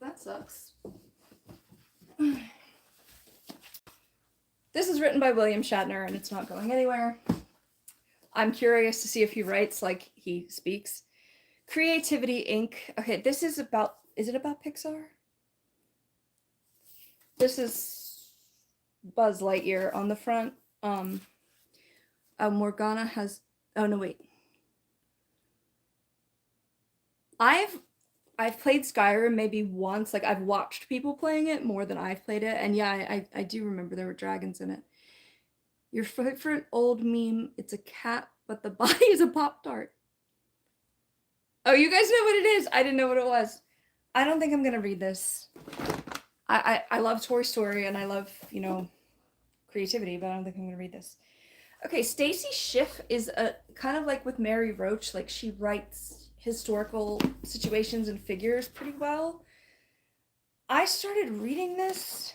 That sucks. This is written by William Shatner, and it's not going anywhere. I'm curious to see if he writes like he speaks. Creativity Inc. Okay, this is about, is it about Pixar? This is Buzz Lightyear on the front. Morgana has, oh no, wait. I've played Skyrim maybe once. Like, I've watched people playing it more than I've played it. And yeah, I do remember there were dragons in it. Your favorite old meme, it's a cat, but the body is a Pop-Tart. Oh, you guys know what it is? I didn't know what it was. I don't think I'm gonna read this. I love Toy Story and I love, you know, creativity, but I don't think I'm gonna read this. Okay, Stacy Schiff is a kind of like with Mary Roach, like she writes historical situations and figures pretty well. I started reading this,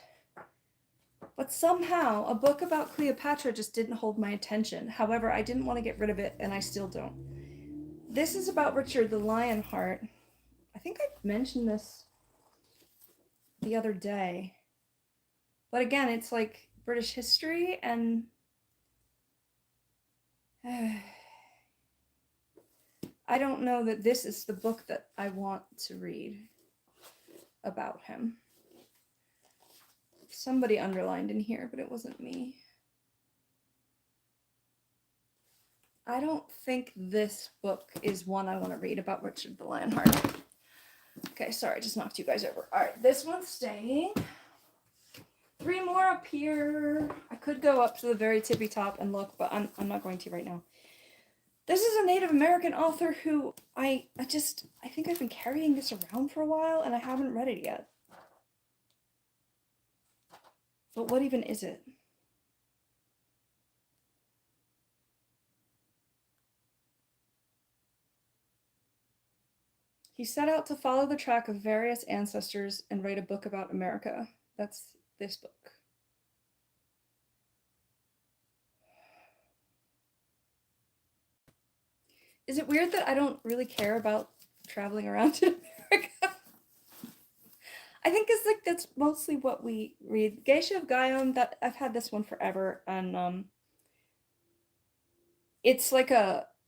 but somehow a book about Cleopatra just didn't hold my attention. However, I didn't want to get rid of it, and I still don't. This is about Richard the Lionheart. I think I mentioned this the other day. But again, it's like British history, and I don't know that this is the book that I want to read about him. Somebody underlined in here, but it wasn't me. I don't think this book is one I want to read about Richard the Lionheart. Okay, sorry, I just knocked you guys over. All right, this one's staying. 3 more up here. I could go up to the very tippy top and look, but I'm not going to right now. This is a Native American author who I think I've been carrying this around for a while and I haven't read it yet. But what even is it? He set out to follow the track of various ancestors and write a book about America. That's this book. Is it weird that I don't really care about traveling around in America? I think it's like that's mostly what we read. Geisha of Gaiam, that I've had this one forever, and it's like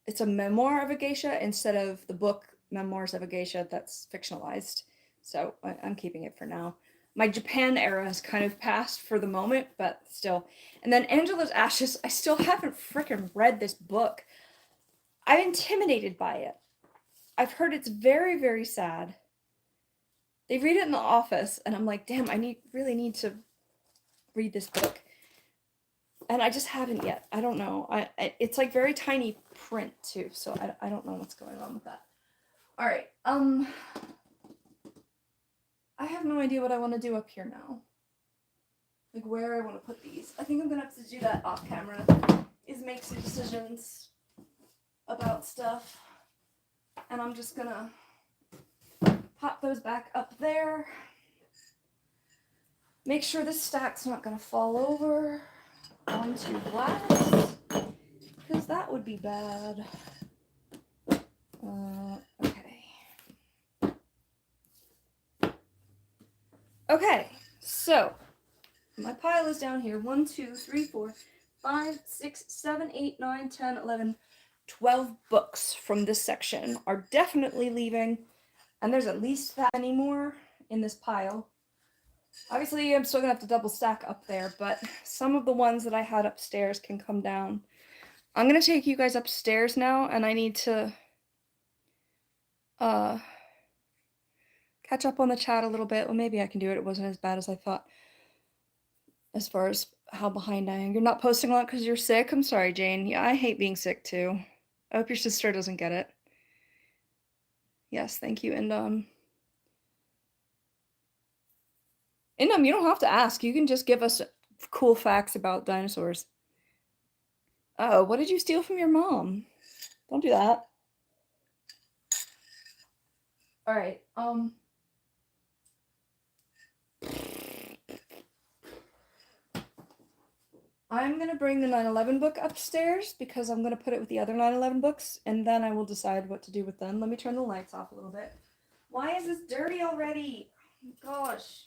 it's a memoir of a geisha instead of the book Memoirs of a Geisha that's fictionalized. So I'm keeping it for now. My Japan era has kind of passed for the moment, but still. And then Angela's Ashes, I still haven't freaking read this book. I'm intimidated by it. I've heard it's very, very sad. They read it in the office, and I'm like, damn, I really need to read this book. And I just haven't yet. I don't know. It's like very tiny print too, so I don't know what's going on with that. All right. I have no idea what I want to do up here now. Like where I want to put these. I think I'm gonna have to do that off camera. Is make some decisions about stuff, and I'm just gonna pop those back up there. Make sure this stack's not gonna fall over onto glass, because that would be bad. Okay, so my pile is down here. 1, 2, 3, 4, 5, 6, 7, 8, 9, 10, 11, 12 books from this section are definitely leaving, and there's at least that many more in this pile. Obviously, I'm still gonna have to double stack up there, but some of the ones that I had upstairs can come down. I'm gonna take you guys upstairs now, and I need to catch up on the chat a little bit. Well, maybe I can do it. It wasn't as bad as I thought as far as how behind I am. You're not posting a lot because you're sick? I'm sorry, Jane. Yeah, I hate being sick too. I hope your sister doesn't get it. Yes, thank you, Indom. Indom, you don't have to ask. You can just give us cool facts about dinosaurs. Oh, what did you steal from your mom? Don't do that. All right. I'm going to bring the 9/11 book upstairs because I'm going to put it with the other 9/11 books, and then I will decide what to do with them. Let me turn the lights off a little bit. Why is this dirty already? Gosh.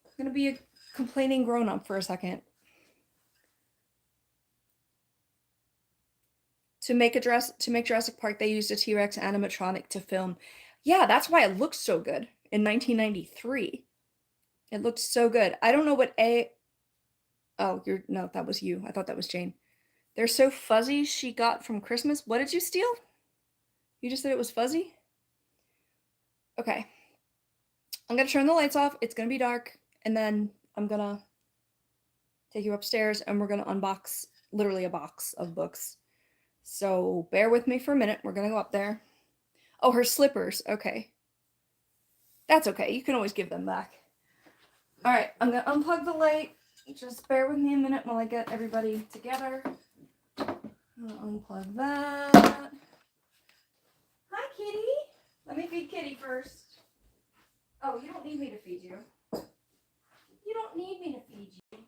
I'm going to be a complaining grown-up for a second. To make Jurassic Park, they used a T-Rex animatronic to film. Yeah, that's why it looked so good in 1993. It looked so good. I don't know what A. Oh, no, that was you. I thought that was Jane. They're so fuzzy she got from Christmas. What did you steal? You just said it was fuzzy? Okay. I'm gonna turn the lights off. It's gonna be dark, and then I'm gonna take you upstairs, and we're gonna unbox literally a box of books. So bear with me for a minute. We're gonna go up there. Oh, her slippers. Okay. That's okay. You can always give them back. All right, I'm gonna unplug the light. Just bear with me a minute while I get everybody together. I'll unplug that. Hi, kitty. Let me feed Kitty first. Oh, you don't need me to feed you. You don't need me to feed you.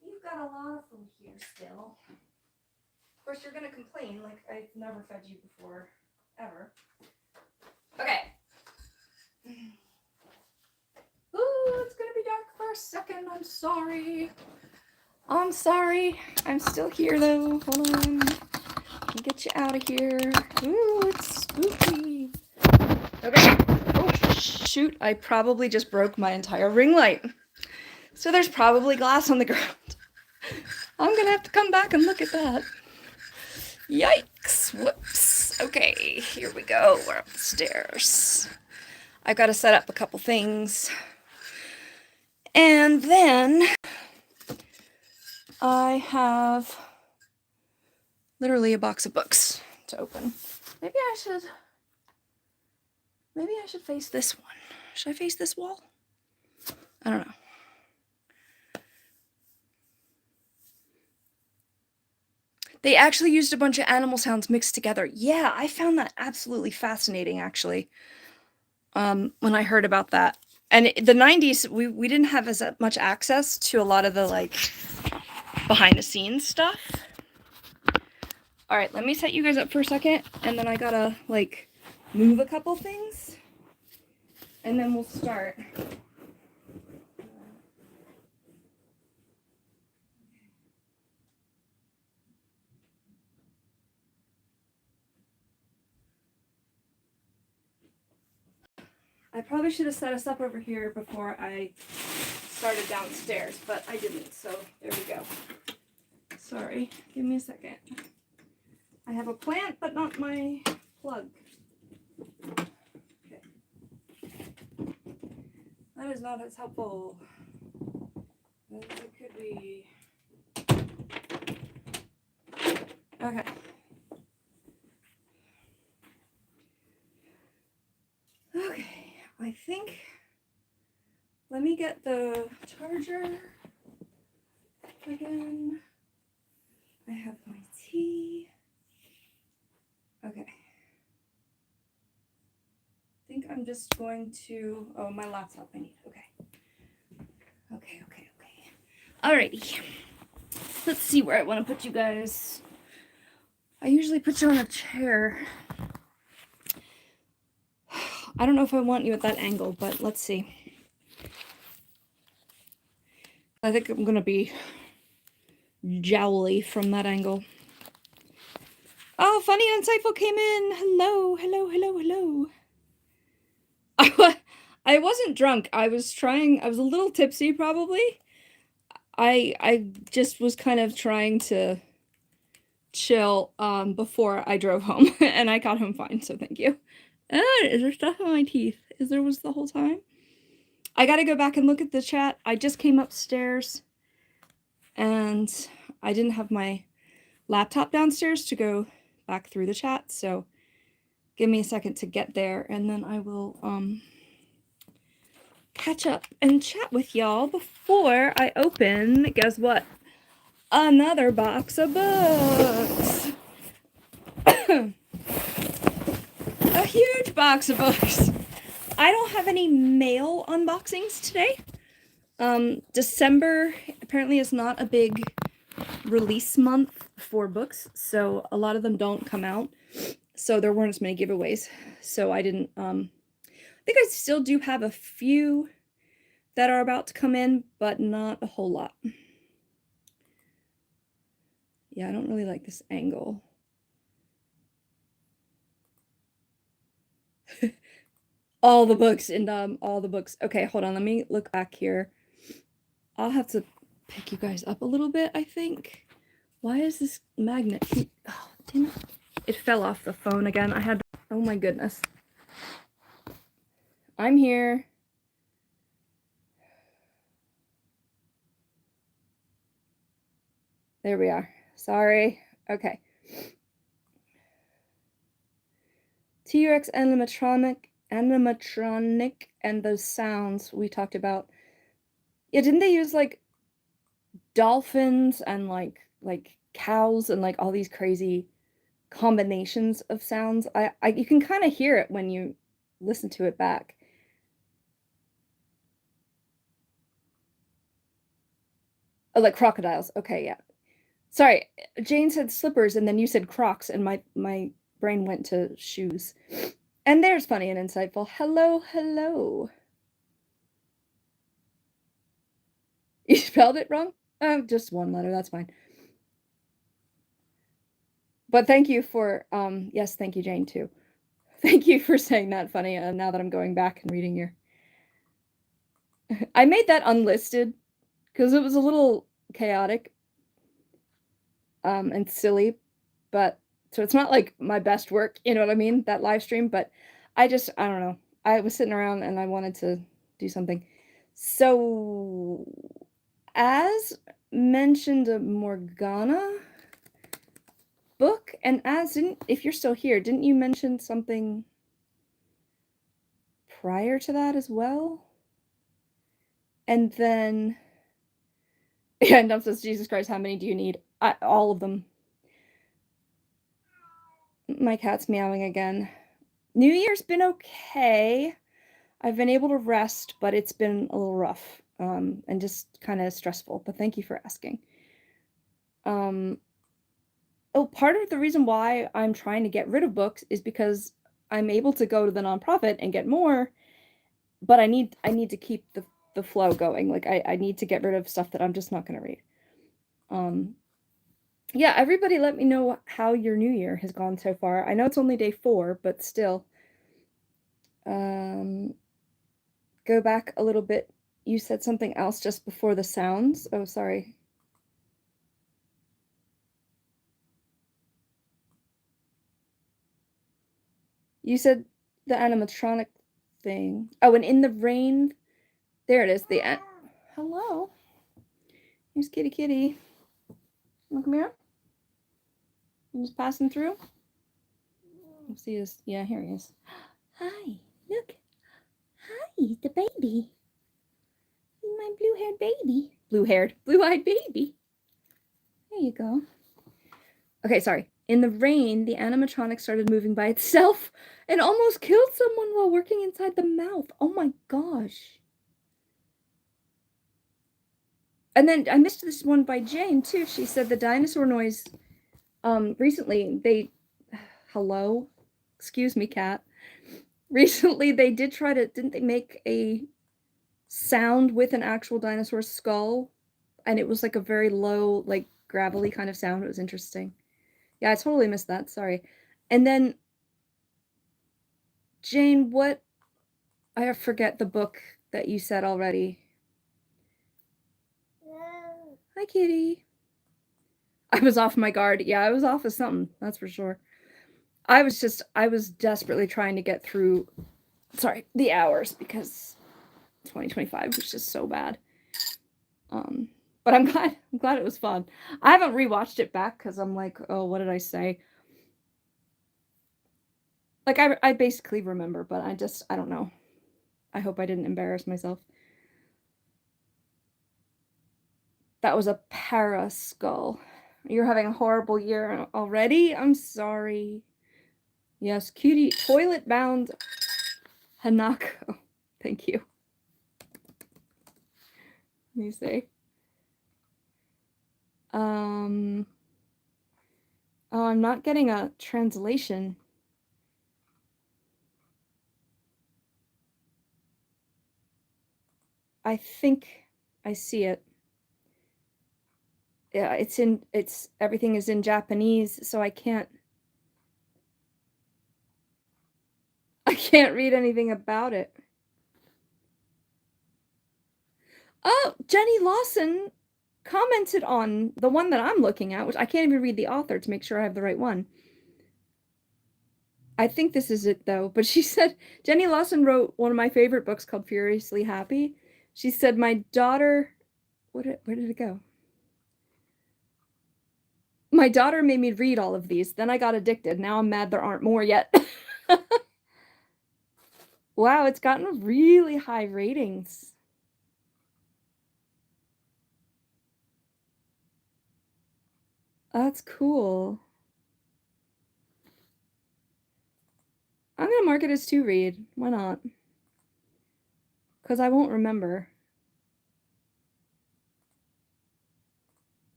You've got a lot of food here still. Of course, you're gonna complain like I've never fed you before, ever. Okay. Ooh, it's gonna be dark for a second. I'm sorry. I'm sorry. I'm still here though. Hold on. Let me get you out of here. Ooh, it's spooky. Okay. Oh, shoot. I probably just broke my entire ring light. So there's probably glass on the ground. I'm gonna have to come back and look at that. Yikes. Whoops. Okay, here we go. We're up the stairs. I've got to set up a couple things. And then I have literally a box of books to open. Maybe I should face this one. Should I face this wall? I don't know. They actually used a bunch of animal sounds mixed together. Yeah, I found that absolutely fascinating, actually, when I heard about that. And the 90s, we didn't have as much access to a lot of the, like, behind-the-scenes stuff. All right, let me set you guys up for a second, and then I gotta, like, move a couple things, and then we'll start. I probably should have set us up over here before I started downstairs, but I didn't, so there we go. Sorry, give me a second. I have a plant, but not my plug. Okay. That is not as helpful as it could be. Okay. Okay, I think, let me get the charger again. I have my tea. Okay. I think I'm just going to, oh, my laptop I need, okay. Okay. Alrighty. Let's see where I want to put you guys. I usually put you on a chair. I don't know if I want you at that angle, but let's see. I think I'm gonna be jowly from that angle. Oh, Funny and Insightful came in. Hello. I wasn't drunk. I was a little tipsy probably. I just was kind of trying to chill before I drove home, and I got home fine, so thank you. Is there stuff on my teeth? There was the whole time? I gotta go back and look at the chat. I just came upstairs, and I didn't have my laptop downstairs to go back through the chat, so give me a second to get there, and then I will catch up and chat with y'all before I open, guess what? Another box of books. A huge box of books. I don't have any mail unboxings today. December apparently is not a big release month for books, so a lot of them don't come out. So there weren't as many giveaways. So I didn't, I think I still do have a few that are about to come in, but not a whole lot. Yeah, I don't really like this angle. All the books and all the books. Okay, hold on. Let me look back here. I'll have to pick you guys up a little bit, I think. Why is this magnet? Oh, damn it. It fell off the phone again. I had. Oh my goodness. I'm here. There we are. Sorry. Okay. T-Rex animatronic and those sounds we talked about. Yeah, didn't they use like dolphins and like cows and like all these crazy combinations of sounds? You can kind of hear it when you listen to it back. Oh, like crocodiles. Okay, yeah. Sorry, Jane said slippers and then you said Crocs and my brain went to shoes. And there's funny and insightful. Hello, hello. You spelled it wrong? Just one letter, that's fine. But thank you for, yes, thank you, Jane, too. Thank you for saying that funny, now that I'm going back and reading your... I made that unlisted, because it was a little chaotic, and silly, but, so it's not, like, my best work, you know what I mean, that live stream, but I don't know. I was sitting around and I wanted to do something. So, as mentioned a Morgana book, and as if you're still here, didn't you mention something prior to that as well? And then, yeah, and Dump says, Jesus Christ, how many do you need? All of them. My cat's meowing again. New Year's been okay. I've been able to rest, but it's been a little rough, and just kind of stressful, but thank you for asking. Oh, part of the reason why I'm trying to get rid of books is because I'm able to go to the nonprofit and get more, but I need to keep the flow going. Like I need to get rid of stuff that I'm just not going to read. Yeah, everybody let me know how your new year has gone so far. I know it's only day 4, but still. Go back a little bit. You said something else just before the sounds. Oh, sorry. You said the animatronic thing. Oh, and in the rain. There it is. Hello. Here's Kitty Kitty. Look, come here. I'm just passing through. Let's see his. Yeah, here he is. Hi. Look. Hi, the baby. My blue-haired baby. Blue-eyed baby. There you go. Okay, sorry. In the rain, the animatronic started moving by itself and almost killed someone while working inside the mouth. Oh my gosh. And then I missed this one by Jane, too. She said the dinosaur noise, recently, hello? Excuse me, cat. Recently, they did try to, didn't they make a sound with an actual dinosaur skull? And it was like a very low, like gravelly kind of sound. It was interesting. Yeah, I totally missed that. Sorry. And then, Jane, I forget the book that you said already. Hi, kitty. I was off my guard. Yeah, I was off of something. That's for sure. I was desperately trying to get through, the hours because 2025 was just so bad. But I'm glad it was fun. I haven't rewatched it back because I'm like, oh, what did I say? Like, I basically remember, but I don't know. I hope I didn't embarrass myself. That was a para skull. You're having a horrible year already? I'm sorry. Yes, cutie, toilet bound Hanako. Thank you. Let me see. Oh, I'm not getting a translation. I think I see it. Yeah, everything is in Japanese, so I can't can't read anything about it. Oh, Jenny Lawson commented on the one that I'm looking at, which I can't even read the author to make sure I have the right one. I think this is it though, but she said, Jenny Lawson wrote one of my favorite books called Furiously Happy. She said, my daughter, where did it go? My daughter made me read all of these. Then I got addicted. Now I'm mad there aren't more yet. Wow, it's gotten really high ratings. That's cool. I'm gonna mark it as to read. Why not? Because I won't remember.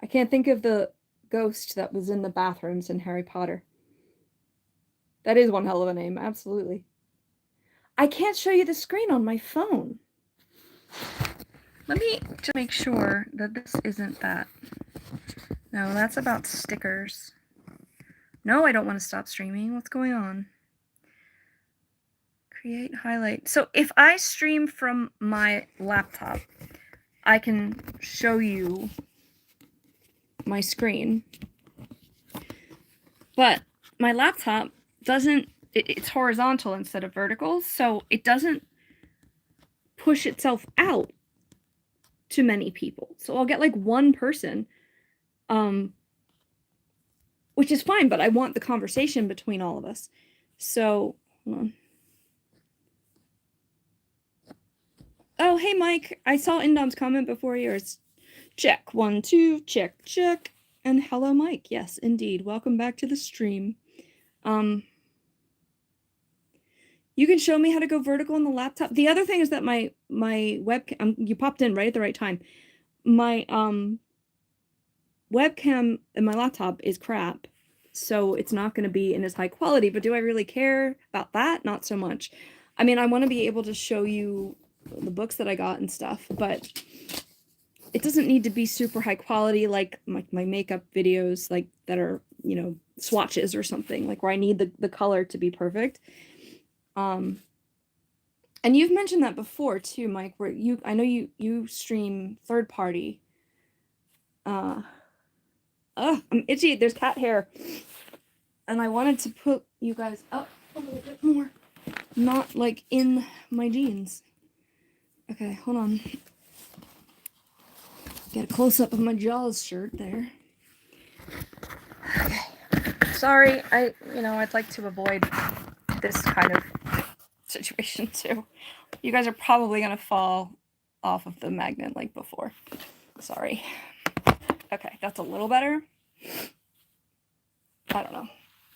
I can't think of the ghost that was in the bathrooms in Harry Potter. That is one hell of a name, absolutely. I can't show you the screen on my phone. Let me just make sure that this isn't that. No, that's about stickers. No, I don't want to stop streaming. What's going on? Create highlight. So if I stream from my laptop, I can show you my screen. But my laptop doesn't, it's horizontal instead of vertical, so it doesn't push itself out to many people. So I'll get like one person, which is fine, but I want the conversation between all of us. So, hold on. Oh, hey, Mike. I saw Indom's comment before yours. Check. 1, 2, check, check. And hello, Mike. Yes, indeed. Welcome back to the stream. You can show me how to go vertical on the laptop. The other thing is that my webcam, you popped in right at the right time. My webcam in my laptop is crap, so it's not going to be in as high quality, but do I really care about that? Not so much. I mean, I want to be able to show you the books that I got and stuff, but it doesn't need to be super high quality like my makeup videos, like that are, you know, swatches or something, like where I need the color to be perfect. And you've mentioned that before too, Mike, where I know you stream third party. I'm itchy. There's cat hair. And I wanted to put you guys up a little bit more. Not like in my jeans. Okay, hold on. Get a close-up of my Jaws shirt there. Okay. Sorry, I'd like to avoid this kind of situation too. You guys are probably gonna fall off of the magnet like before. Sorry. Okay, that's a little better. I don't know.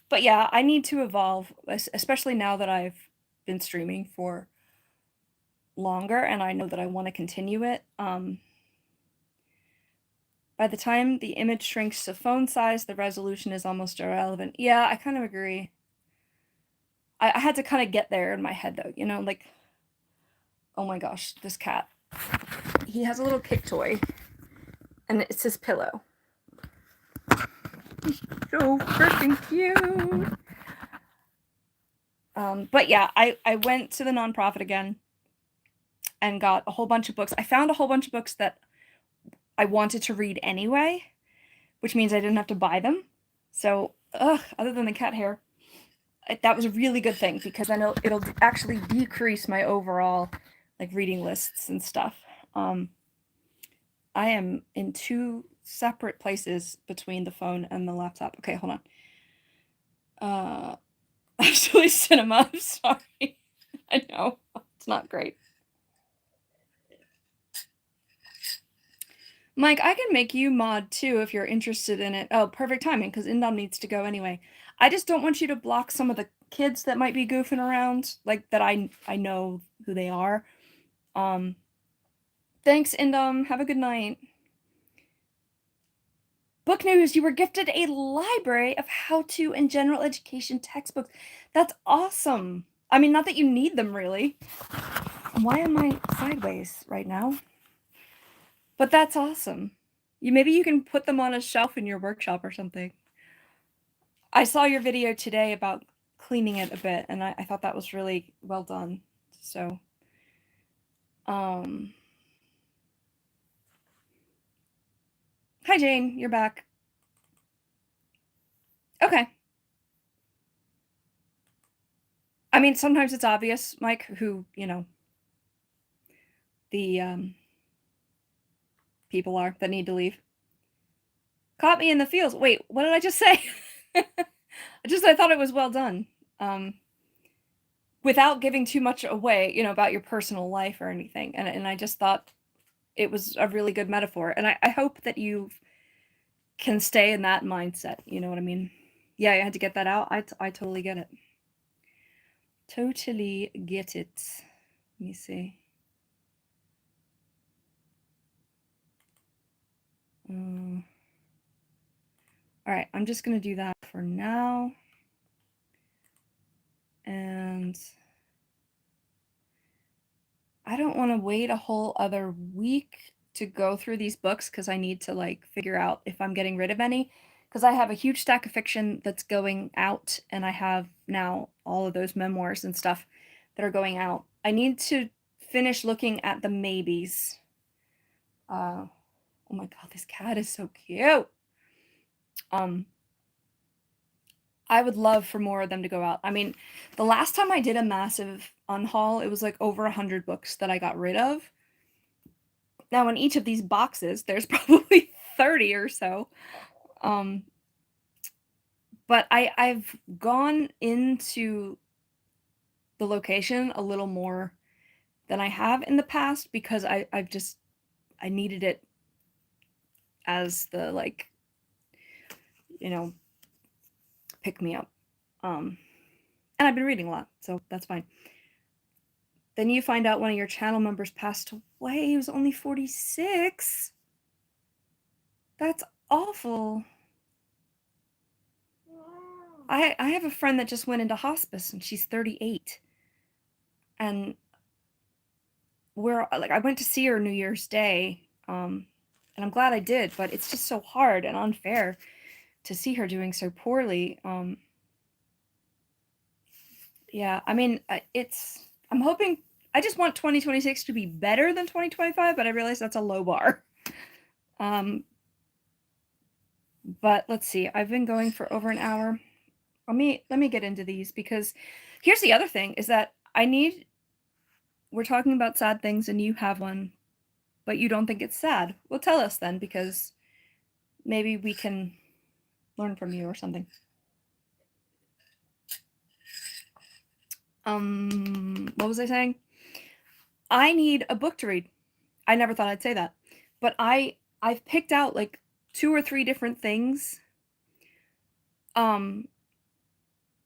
But yeah, I need to evolve, especially now that I've been streaming for longer and I know that I want to continue it. By the time the image shrinks to phone size, the resolution is almost irrelevant. Yeah, I kind of agree. I had to kind of get there in my head though, you know, like, oh my gosh, this cat. He has a little kick toy and it's his pillow. So freaking cute. But yeah, I went to the nonprofit again and got a whole bunch of books. I found a whole bunch of books that I wanted to read anyway, which means I didn't have to buy them. So, other than the cat hair, that was a really good thing because I know it'll actually decrease my overall like reading lists and stuff. I am in 2 separate places between the phone and the laptop. Okay, hold on. Actually, cinema. I'm sorry. I know it's not great. Mike, I can make you mod too if you're interested in it. Oh, perfect timing because Indom needs to go anyway. I just don't want you to block some of the kids that might be goofing around, like that I know who they are. Thanks, Indom. Have a good night. Book news, you were gifted a library of how-to and general education textbooks. That's awesome. I mean, not that you need them really. Why am I sideways right now? But that's awesome. Maybe you can put them on a shelf in your workshop or something. I saw your video today about cleaning it a bit, and I thought that was really well done. So, hi Jane, you're back. Okay. I mean, sometimes it's obvious, Mike, who, the people are that need to leave. Caught me in the fields. Wait, what did I just say? I thought it was well done. Without giving too much away, about your personal life or anything. And I just thought it was a really good metaphor. And I hope that you can stay in that mindset. You know what I mean? Yeah, I had to get that out. I totally get it. Totally get it. Let me see. All right, I'm just going to do that for now. And I don't want to wait a whole other week to go through these books because I need to figure out if I'm getting rid of any, because I have a huge stack of fiction that's going out, and I have now all of those memoirs and stuff that are going out. I need to finish looking at the maybes. Oh my god, this cat is so cute. I would love for more of them to go out. I mean, the last time I did a massive unhaul, it was over 100 books that I got rid of. Now, in each of these boxes, there's probably 30 or so. But I've gone into the location a little more than I have in the past because I needed it as the pick me up. And I've been reading a lot, so that's fine. Then you find out one of your channel members passed away. He was only 46. That's awful. I have a friend that just went into hospice, and she's 38. And I went to see her New Year's Day, and I'm glad I did, but it's just so hard and unfair to see her doing so poorly. Yeah, I mean, I'm hoping, I just want 2026 to be better than 2025, but I realize that's a low bar. But let's see, I've been going for over an hour. Let me get into these, because here's the other thing is that we're talking about sad things and you have one, but you don't think it's sad. Well, tell us then, because maybe we can learn from you or something. What was I saying? I need a book to read. I never thought I'd say that, but I've picked out 2 or 3 different things. And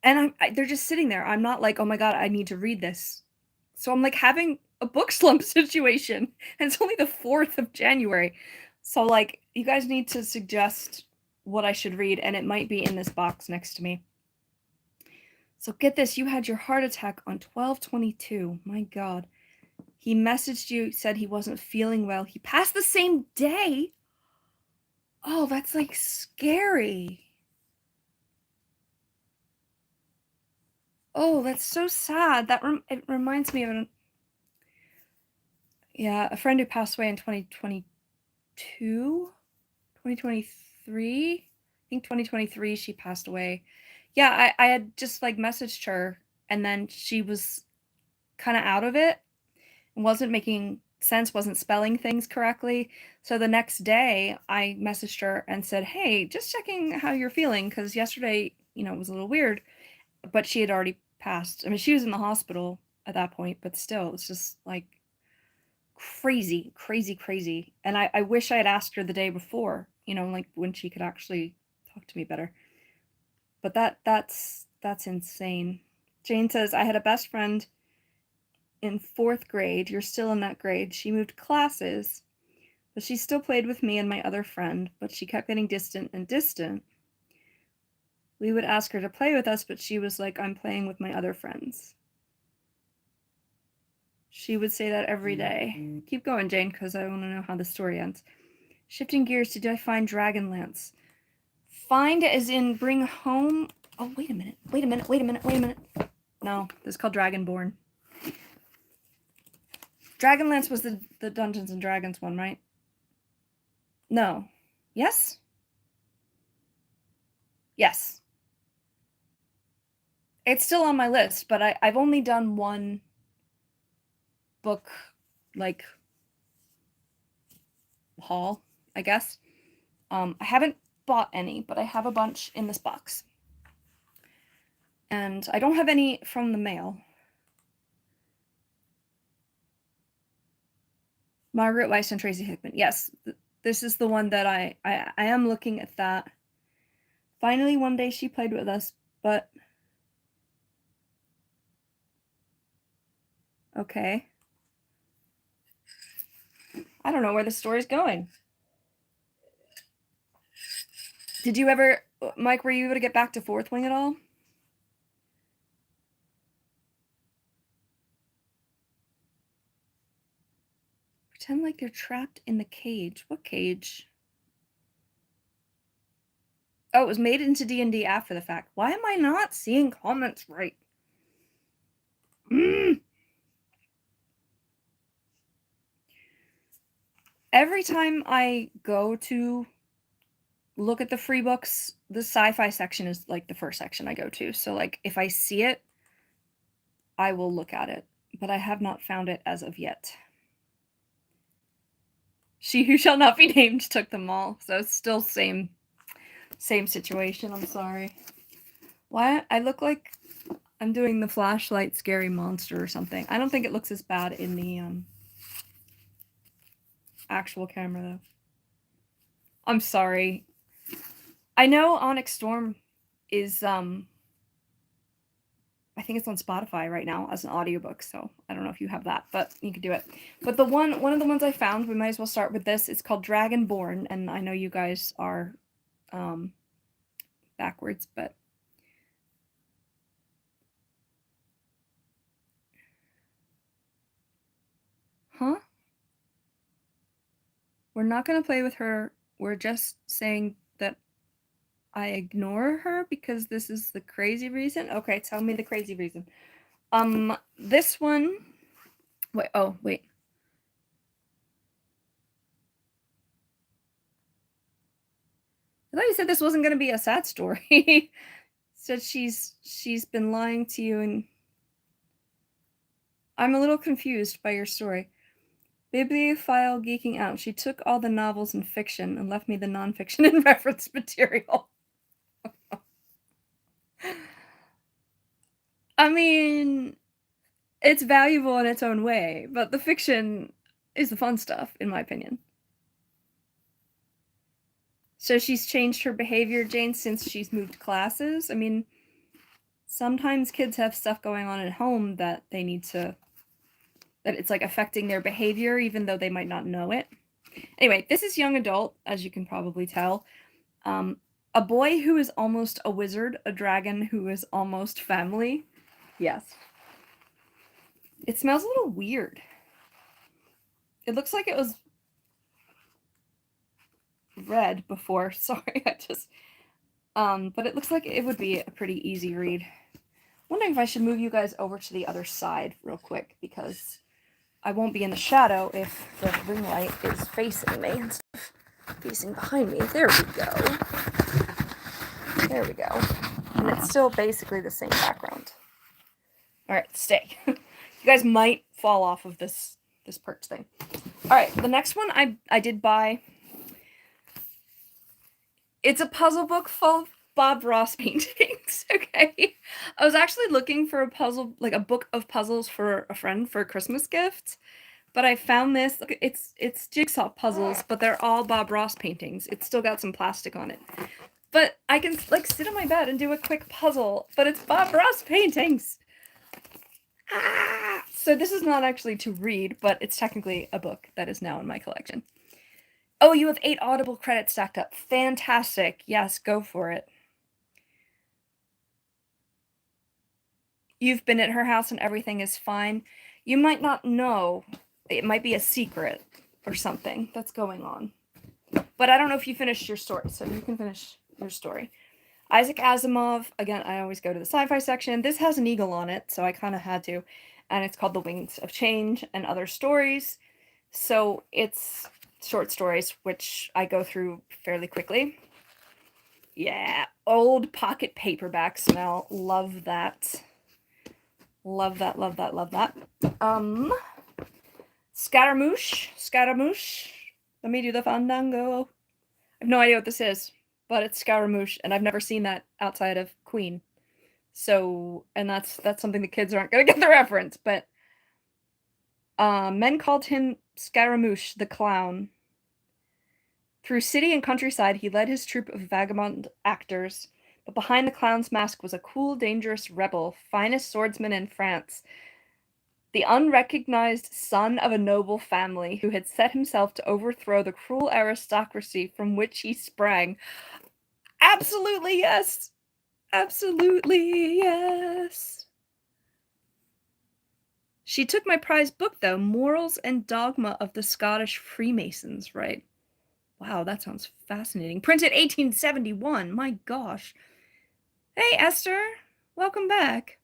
they're just sitting there. I'm not oh my god, I need to read this. So I'm having a book slump situation, and it's only the 4th of January. So you guys need to suggest what I should read, and it might be in this box next to me. So get this, you had your heart attack on 12/22. My god. He messaged you, said he wasn't feeling well. He passed the same day. Oh, that's scary. Oh, that's so sad. It reminds me of a friend who passed away in 2022, 2023. I think 2023 she passed away. Yeah, I had just messaged her, and then she was kind of out of it and wasn't making sense, wasn't spelling things correctly. So the next day I messaged her and said, hey, just checking how you're feeling, because yesterday, it was a little weird. But she had already passed. I mean, she was in the hospital at that point, but still, it's just crazy, crazy, crazy. And I wish I had asked her the day before, when she could actually talk to me better. But that's insane. Jane says, I had a best friend in 4th grade. You're still in that grade. She moved classes, but she still played with me and my other friend, but she kept getting distant and distant. We would ask her to play with us, but she was like, I'm playing with my other friends. She would say that every day. Keep going, Jane, because I want to know how the story ends. Shifting gears, did I find Dragonlance? Find as in bring home, Oh, wait a minute. No, this is called Dragonborn. Dragonlance was the Dungeons and Dragons one, right? No. Yes? Yes. It's still on my list, but I've only done one book, like, haul, I guess. I haven't bought any, but I have a bunch in this box. And I don't have any from the mail. Margaret Weiss and Tracy Hickman. Yes, this is the one that I am looking at that. Finally, one day she played with us, but... Okay. I don't know where the story's going. Did you ever... Mike, were you able to get back to Fourth Wing at all? Pretend like you're trapped in the cage. What cage? Oh, it was made into D&D after the fact. Why am I not seeing comments right? Every time I go to look at the free books, the sci-fi section is like the first section I go to. So like if I see it, I will look at it, but I have not found it as of yet. She who shall not be named took them all. So it's still same situation. I'm sorry. Why? I look like I'm doing the flashlight scary monster or something. I don't think it looks as bad in the actual camera though. I'm sorry. I know Onyx Storm is I think it's on Spotify right now as an audiobook, so I don't know if you have that, but you could do it. But the one of the ones I found, we might as well start with this. It's called Dragonborn, and I know you guys are backwards, but huh? We're not going to play with her. We're just saying that I ignore her because this is the crazy reason. Okay, tell me the crazy reason. This one. Wait. Oh, wait. I thought you said this wasn't going to be a sad story. Said she's been lying to you, and I'm a little confused by your story. Bibliophile geeking out. She took all the novels and fiction and left me the nonfiction and reference material. I mean, it's valuable in its own way, but the fiction is the fun stuff, in my opinion. So she's changed her behavior, Jane, since she's moved classes. I mean, sometimes kids have stuff going on at home that they need to... that it's like affecting their behavior, even though they might not know it. Anyway, this is young adult, as you can probably tell. A boy who is almost a wizard, a dragon who is almost family. Yes. It smells a little weird. It looks like it was read before. Sorry, I just... but it looks like it would be a pretty easy read. Wondering if I should move you guys over to the other side real quick, because I won't be in the shadow if the ring light is facing me instead of facing behind me. There we go. There we go. And it's still basically the same background. Alright, stay. You guys might fall off of this perch thing. Alright, the next one I did buy. It's a puzzle book full of Bob Ross paintings, okay? I was actually looking for a puzzle, like a book of puzzles for a friend for a Christmas gift, but I found this. Look, it's jigsaw puzzles, but they're all Bob Ross paintings. It's still got some plastic on it. But I can, like, sit on my bed and do a quick puzzle, but it's Bob Ross paintings! Ah! So this is not actually to read, but it's technically a book that is now in my collection. Oh, you have 8 Audible credits stacked up. Fantastic. Yes, go for it. You've been at her house and everything is fine. You might not know. It might be a secret or something that's going on. But I don't know if you finished your story, so you can finish your story. Isaac Asimov, again, I always go to the sci-fi section. This has an eagle on it, so I kind of had to. And it's called The Wings of Change and Other Stories. So it's short stories, which I go through fairly quickly. Yeah, old pocket paperback smell. Love that. Love that, love that, love that. Scaramouche. Let me do the fandango. I have no idea what this is, but it's Scaramouche, and I've never seen that outside of Queen. So, and that's something the kids aren't gonna get the reference, but men called him Scaramouche the clown. Through city and countryside, he led his troupe of vagabond actors, but behind the clown's mask was a cool, dangerous rebel, finest swordsman in France, the unrecognized son of a noble family who had set himself to overthrow the cruel aristocracy from which he sprang. Absolutely yes! Absolutely yes! She took my prized book, though, Morals and Dogma of the Scottish Freemasons, right? Wow, that sounds fascinating. Printed 1871, my gosh. Hey, Esther, welcome back.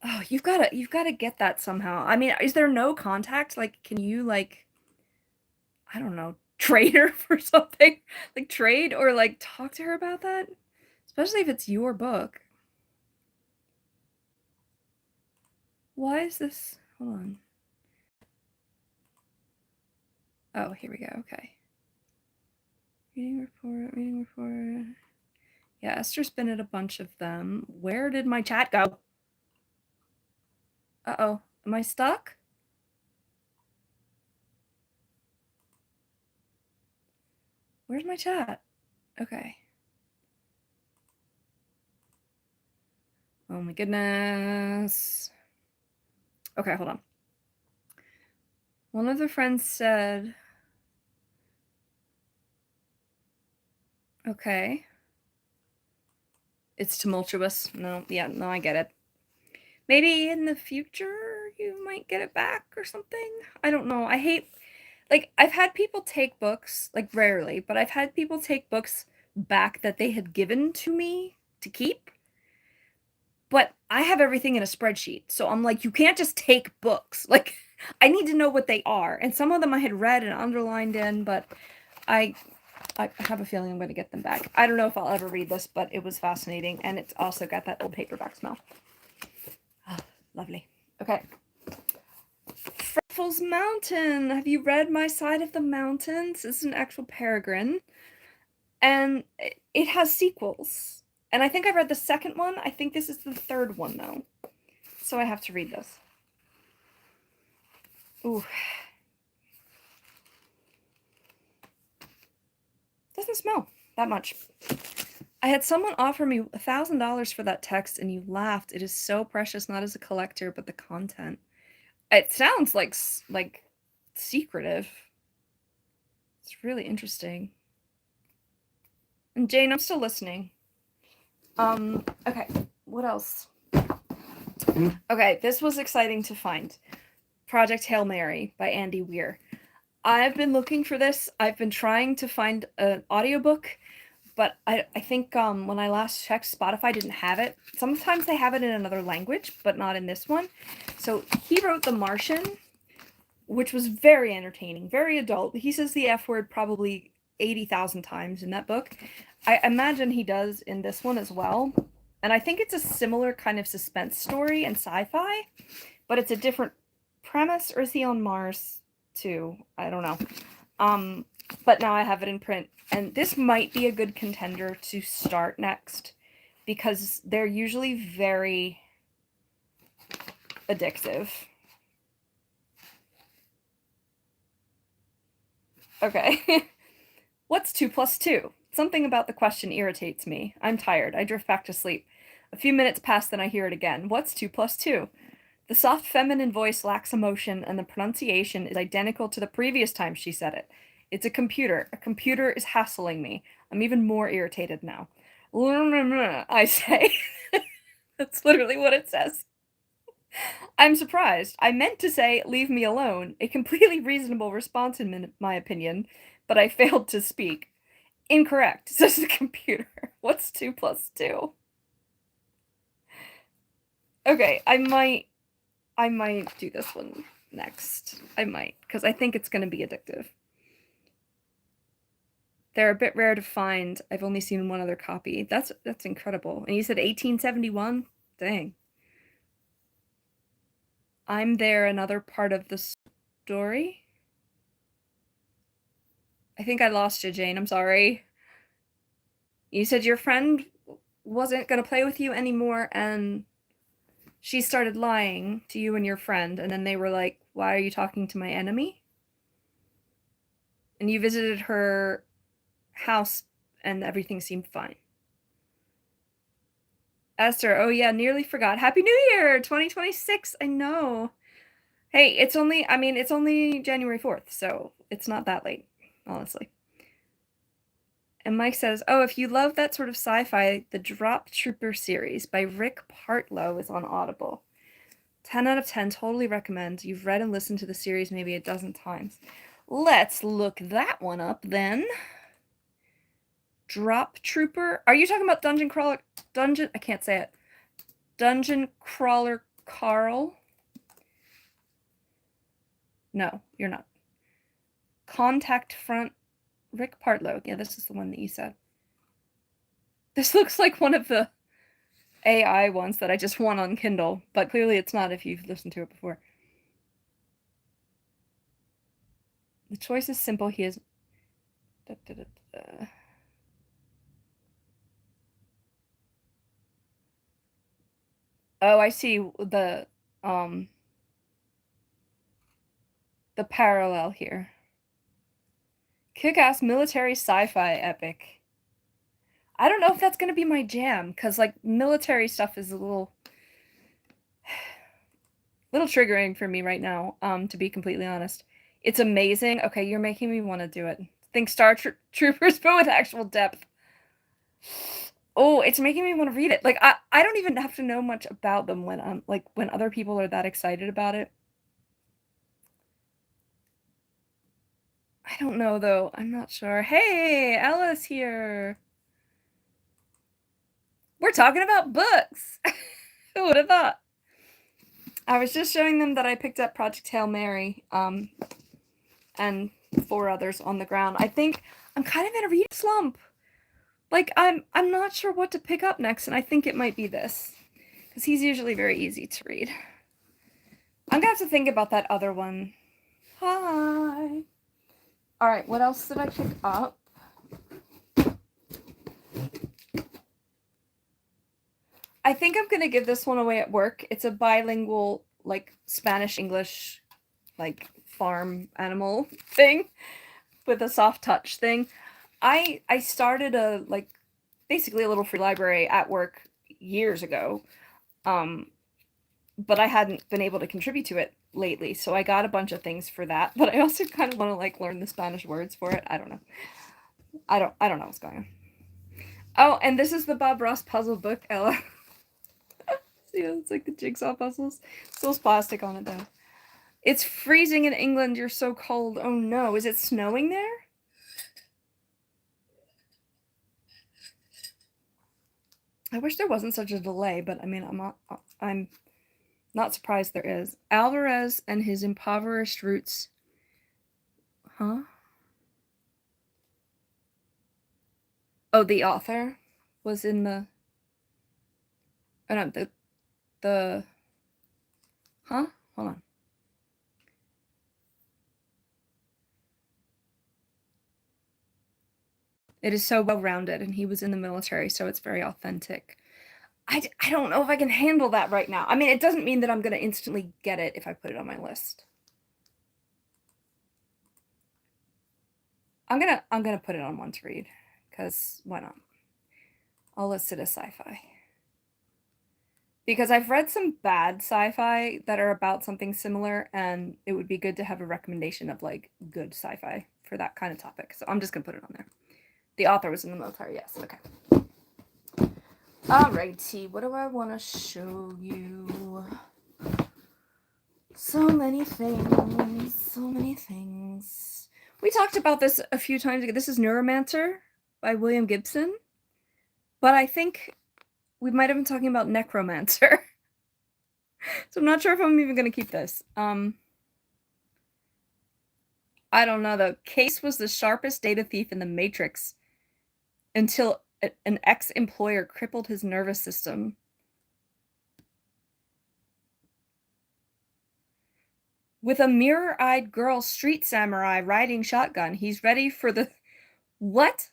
Oh, you've gotta get that somehow. I mean, is there no contact? Like, can you, like, I don't know, trade her for something? Like, trade or, like, talk to her about that? Especially if it's your book. Why is this? Hold on. Oh, here we go. Okay. Reading report. Yeah, Esther's been at a bunch of them. Where did my chat go? Uh-oh. Am I stuck? Where's my chat? Okay. Oh my goodness. Okay, hold on. One of the friends said, okay. It's tumultuous. No, I get it. Maybe in the future you might get it back or something. I don't know. I hate, like, I've had people take books, like rarely, but I've had people take books back that they had given to me to keep. But I have everything in a spreadsheet. So I'm like, you can't just take books. Like, I need to know what they are. And some of them I had read and underlined in, but I have a feeling I'm going to get them back. I don't know if I'll ever read this, but it was fascinating. And it's also got that old paperback smell. Oh, lovely. Okay. Freckles Mountain. Have you read My Side of the Mountains? This is an actual peregrine. And it has sequels. And I think I read the second one. I think this is the third one, though. So I have to read this. Ooh. Doesn't smell that much. I had someone offer me $1,000 for that text, and you laughed. It is so precious, not as a collector, but the content. It sounds like secretive. It's really interesting. And Jane, I'm still listening. Okay, what else? Okay, this was exciting to find. Project Hail Mary by Andy Weir. I've been looking for this. I've been trying to find an audiobook, but I think when I last checked, Spotify didn't have it. Sometimes they have it in another language, but not in this one. So he wrote The Martian, which was very entertaining, very adult. He says the F word probably 80,000 times in that book. I imagine he does in this one as well. And I think it's a similar kind of suspense story and sci-fi, but it's a different premise. Or is he on Mars too? I don't know. But now I have it in print. And this might be a good contender to start next, because they're usually very addictive. Okay. What's 2 plus 2? Something about the question irritates me. I'm tired. I drift back to sleep. A few minutes pass, then I hear it again. What's 2 plus 2? The soft feminine voice lacks emotion, and the pronunciation is identical to the previous time she said it. It's a computer. A computer is hassling me. I'm even more irritated now. I say. That's literally what it says. I'm surprised. I meant to say, leave me alone. A completely reasonable response in my opinion. but I failed to speak. Incorrect, says the computer. What's 2 plus 2? Okay, I might do this one next. I might, because I think it's going to be addictive. They're a bit rare to find. I've only seen one other copy. That's incredible. And you said 1871? Dang. I'm there, another part of the story. I think I lost you, Jane. I'm sorry. You said your friend wasn't going to play with you anymore, and she started lying to you and your friend, and then they were like, why are you talking to my enemy? And you visited her house, and everything seemed fine. Esther, oh yeah, nearly forgot. Happy New Year, 2026. I know. Hey, it's only January 4th, so it's not that late, honestly. And Mike says, oh, if you love that sort of sci-fi, the Drop Trooper series by Rick Partlow is on Audible. 10 out of 10, totally recommend. You've read and listened to the series maybe a dozen times. Let's look that one up then. Drop Trooper. Are you talking about Dungeon Crawler Carl? No, you're not. Contact Front, Rick Partlow. Yeah, this is the one that you said. This looks like one of the AI ones that I just won on Kindle, but clearly it's not if you've listened to it before. The choice is simple. He is... Oh, I see the parallel here. Kick-ass military sci-fi epic. I don't know if that's going to be my jam, because, like, military stuff is a little triggering for me right now, to be completely honest. It's amazing. Okay, you're making me want to do it. Think Star Troopers, but with actual depth. Oh, it's making me want to read it. Like, I don't even have to know much about them when when other people are that excited about it. I don't know, though. I'm not sure. Hey, Ella's here. We're talking about books. Who would have thought? I was just showing them that I picked up Project Hail Mary, and 4 others on the ground. I think I'm kind of in a read slump. Like, I'm not sure what to pick up next, and I think it might be this, because he's usually very easy to read. I'm gonna have to think about that other one. Hi. All right, what else did I pick up? I think I'm gonna give this one away at work. It's a bilingual, like, Spanish-English, like, farm animal thing with a soft touch thing. I started basically a little free library at work years ago, but I hadn't been able to contribute to it lately, so I got a bunch of things for that, but I also kind of want to, like, learn the Spanish words for it. I don't know. I don't know what's going on. Oh, and this is the Bob Ross puzzle book, Ella. See, it's like the jigsaw puzzles. Still plastic on it, though. It's freezing in England. You're so cold. Oh, no. Is it snowing there? I wish there wasn't such a delay, but I mean, I'm not surprised there is. Alvarez and his impoverished roots. Huh? Oh, the author was in the... Oh, no, the... Huh? Hold on. It is so well-rounded, and he was in the military, so it's very authentic. I don't know if I can handle that right now. I mean, it doesn't mean that I'm going to instantly get it if I put it on my list. I'm gonna put it on one to read, because why not? I'll list it as sci-fi. Because I've read some bad sci-fi that are about something similar, and it would be good to have a recommendation of, like, good sci-fi for that kind of topic. So I'm just gonna put it on there. The author was in the military, yes, okay. Alrighty, what do I want to show you? So many things, so many things. We talked about this a few times ago. This is Neuromancer by William Gibson. But I think we might have been talking about Necromancer. So I'm not sure if I'm even going to keep this. I don't know, though. Case was the sharpest data thief in the Matrix until an ex-employer crippled his nervous system. With a mirror-eyed girl street samurai riding shotgun, he's ready for the... What?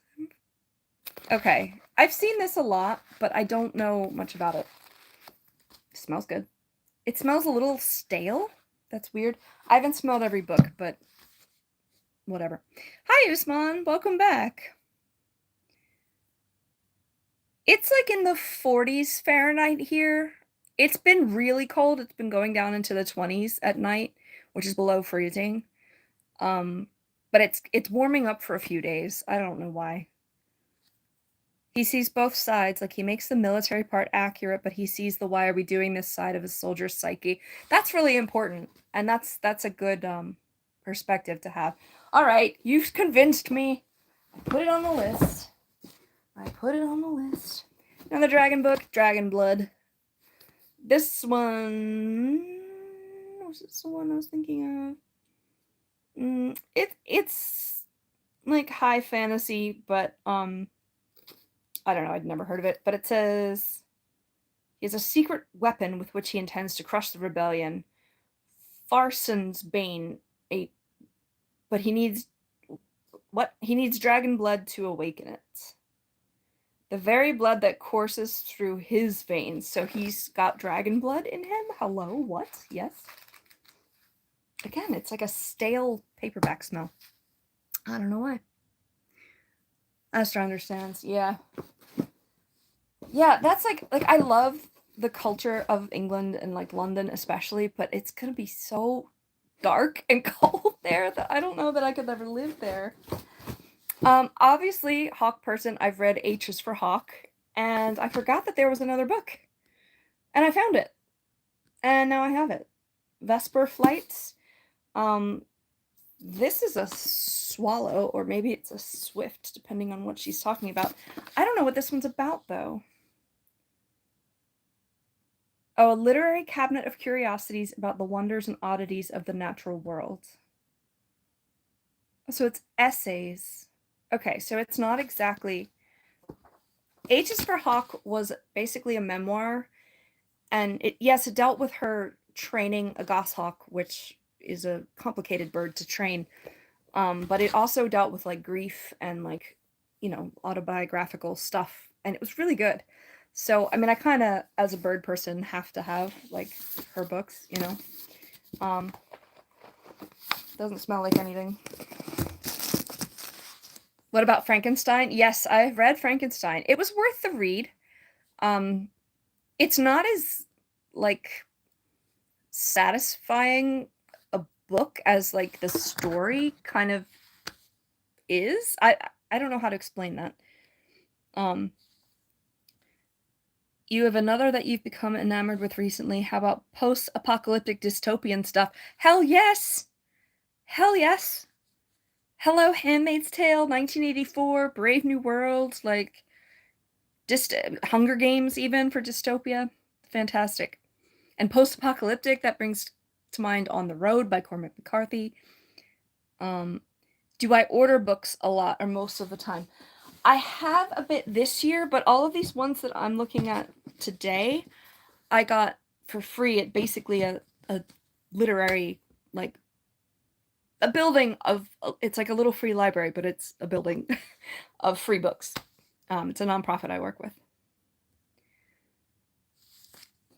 Okay. I've seen this a lot, but I don't know much about it. It smells good. It smells a little stale. That's weird. I haven't smelled every book, but whatever. Hi, Usman. Welcome back. It's like in the 40s Fahrenheit here. It's been really cold. It's been going down into the 20s at night, which is below freezing. But it's warming up for a few days. I don't know why. He sees both sides. Like, he makes the military part accurate, but he sees the why are we doing this side of a soldier's psyche. That's really important. And that's a good perspective to have. All right, you've convinced me. I put it on the list. Another dragon book, Dragon Blood. This one... Was this the one I was thinking of? It's like high fantasy, but I don't know, I'd never heard of it, but it says he has a secret weapon with which he intends to crush the rebellion. Farson's Bane, but he needs dragon blood to awaken it. The very blood that courses through his veins. So he's got dragon blood in him? Hello? What? Yes. Again, it's like a stale paperback smell. I don't know why. Astra understands. Yeah. Yeah, that's like I love the culture of England and like London especially, but it's gonna be so dark and cold there that I don't know that I could ever live there. Obviously, Hawk person, I've read H is for Hawk, and I forgot that there was another book. And I found it. And now I have it. Vesper Flights. This is a swallow, or maybe it's a swift, depending on what she's talking about. I don't know what this one's about, though. Oh, a literary cabinet of curiosities about the wonders and oddities of the natural world. So it's essays. Okay, so it's not exactly... H is for Hawk was basically a memoir, and it dealt with her training a goshawk, which is a complicated bird to train, but it also dealt with like grief and like, you know, autobiographical stuff, and it was really good. So I mean, I kind of, as a bird person, have to have like her books, you know. Doesn't smell like anything. What about Frankenstein? Yes, I've read Frankenstein. It was worth the read. It's not as like satisfying a book as like the story kind of is. I don't know how to explain that. You have another that you've become enamored with recently. How about post-apocalyptic dystopian stuff? Hell yes! Hell yes! Hello, Handmaid's Tale, 1984, Brave New World, like Hunger Games even for dystopia. Fantastic. And post-apocalyptic, that brings to mind On the Road by Cormac McCarthy. Do I order books a lot or most of the time? I have a bit this year, but all of these ones that I'm looking at today, I got for free at basically a literary, like, a building of, it's like a little free library, but it's a building of free books. It's a nonprofit I work with.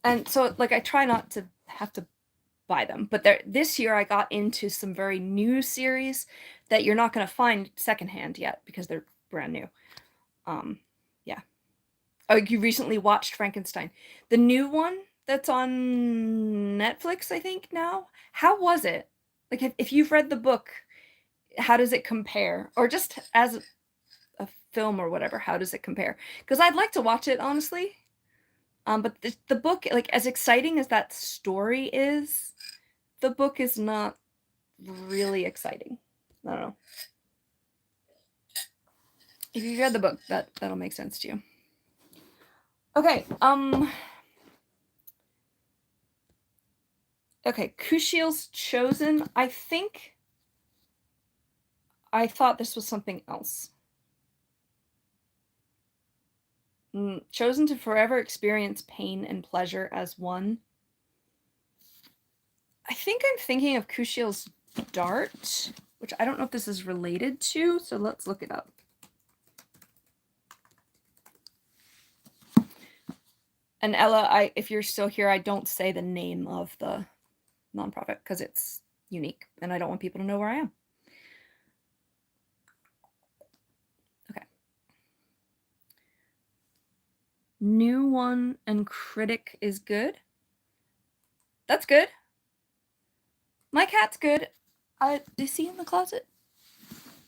And so, like, I try not to have to buy them. But this year I got into some very new series that you're not going to find secondhand yet because they're brand new. Yeah. Oh, you recently watched Frankenstein. The new one that's on Netflix, I think, now. How was it? Like, if you've read the book, how does it compare? Or just as a film or whatever, how does it compare? Because I'd like to watch it, honestly. But the book, like, as exciting as that story is, the book is not really exciting. I don't know. If you read the book, that'll make sense to you. Okay, okay, Kushiel's Chosen. I think I thought this was something else. Chosen to forever experience pain and pleasure as one. I think I'm thinking of Kushiel's Dart, which I don't know if this is related to, so let's look it up. And Ella, if you're still here, I don't say the name of the nonprofit because it's unique and I don't want people to know where I am. Okay. New One and Critic is good. That's good. My cat's good. Is he in the closet?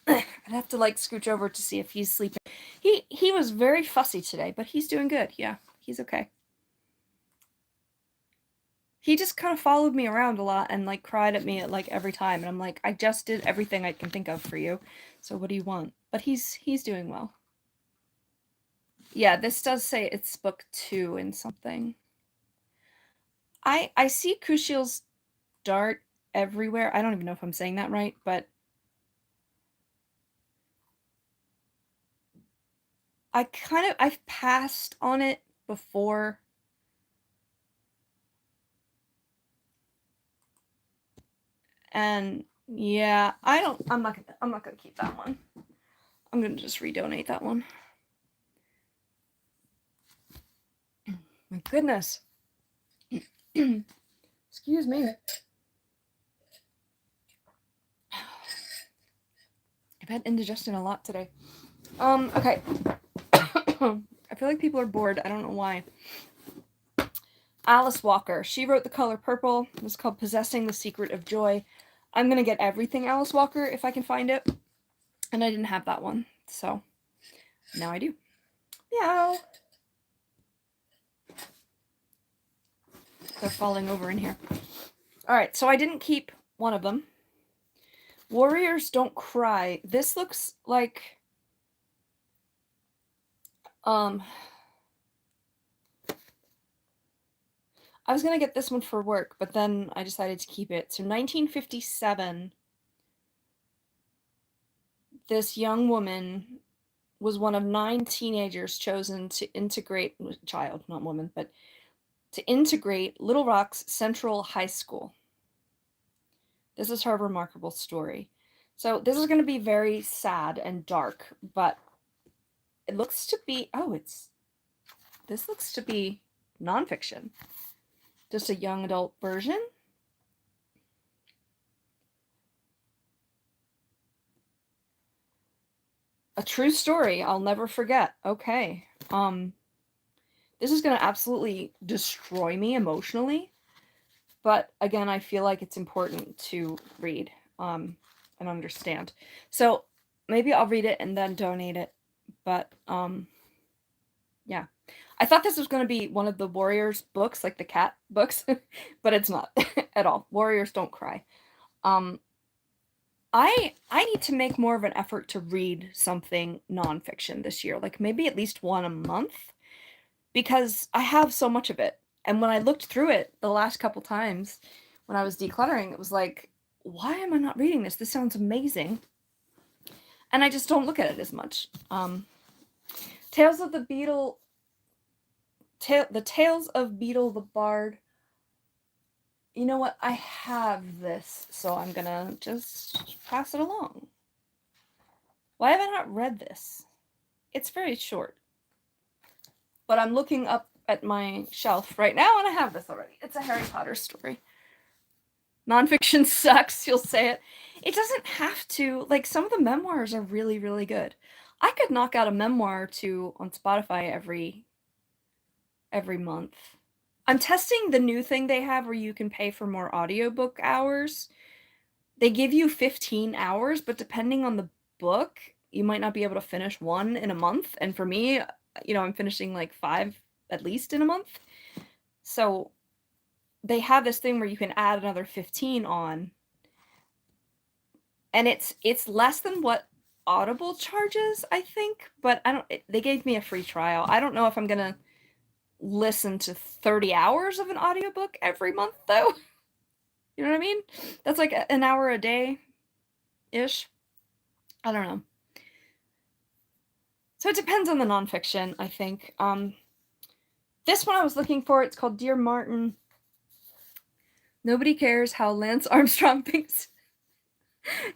I'd have to like scooch over to see if he's sleeping. He was very fussy today, but he's doing good. Yeah, he's okay. He just kind of followed me around a lot and like cried at me at like every time, and I'm like, I just did everything I can think of for you, so what do you want? But he's doing well. Yeah, this does say it's book 2 in something. I see Kushiel's Dart everywhere. I don't even know if I'm saying that right, but I've passed on it before. And yeah, I'm not gonna keep that one. I'm gonna just redonate that one. My goodness. Excuse me. I've had indigestion a lot today. Okay. I feel like people are bored. I don't know why. Alice Walker. She wrote The Color Purple. It was called Possessing the Secret of Joy. I'm gonna get everything Alice Walker if I can find it. And I didn't have that one, so now I do. Meow. They're falling over in here. Alright, so I didn't keep one of them. Warriors Don't Cry. This looks like I was gonna get this one for work, but then I decided to keep it. So 1957, this young woman was one of 9 teenagers chosen to integrate, child, not woman, but to integrate Little Rock's Central High School. This is her remarkable story. So this is going to be very sad and dark, but it looks to be, this looks to be nonfiction. Just a young adult version. A true story I'll never forget. Okay. This is going to absolutely destroy me emotionally. But again, I feel like it's important to read and understand. So maybe I'll read it and then donate it. But yeah. I thought this was going to be one of the Warriors books, like the cat books, but it's not at all. Warriors Don't Cry. I need to make more of an effort to read something nonfiction this year, like maybe at least one a month, because I have so much of it. And when I looked through it the last couple times when I was decluttering, it was like, why am I not reading this? This sounds amazing. And I just don't look at it as much. Tales of the Beetle, the Tales of Beetle the Bard. You know what? I have this, so I'm gonna just pass it along. Why have I not read this? It's very short. But I'm looking up at my shelf right now, and I have this already. It's a Harry Potter story. Nonfiction sucks, you'll say it. It doesn't have to. Like, some of the memoirs are really, really good. I could knock out a memoir or two on Spotify every month. I'm testing the new thing they have where you can pay for more audiobook hours. They give you 15 hours, but depending on the book, you might not be able to finish one in a month. And for me, I'm finishing like 5 at least in a month. So they have this thing where you can add another 15 on. and it's less than what Audible charges, I think, but they gave me a free trial. I don't know if I'm gonna listen to 30 hours of an audiobook every month, though. You know what I mean? That's like an hour a day ish. I don't know. So it depends on the nonfiction, I think. This one I was looking for, it's called Dear Martin. Nobody cares how Lance Armstrong thinks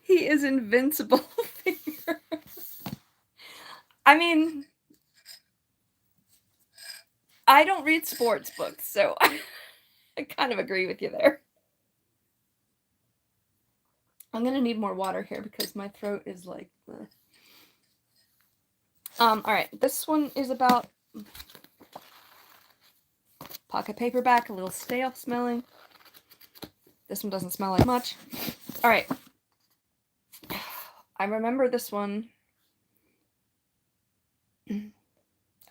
he is invincible. I mean, I don't read sports books, so I kind of agree with you there. I'm gonna need more water here because my throat is like... Alright, this one is about pocket paperback, a little stale smelling. This one doesn't smell like much. Alright. I remember this one.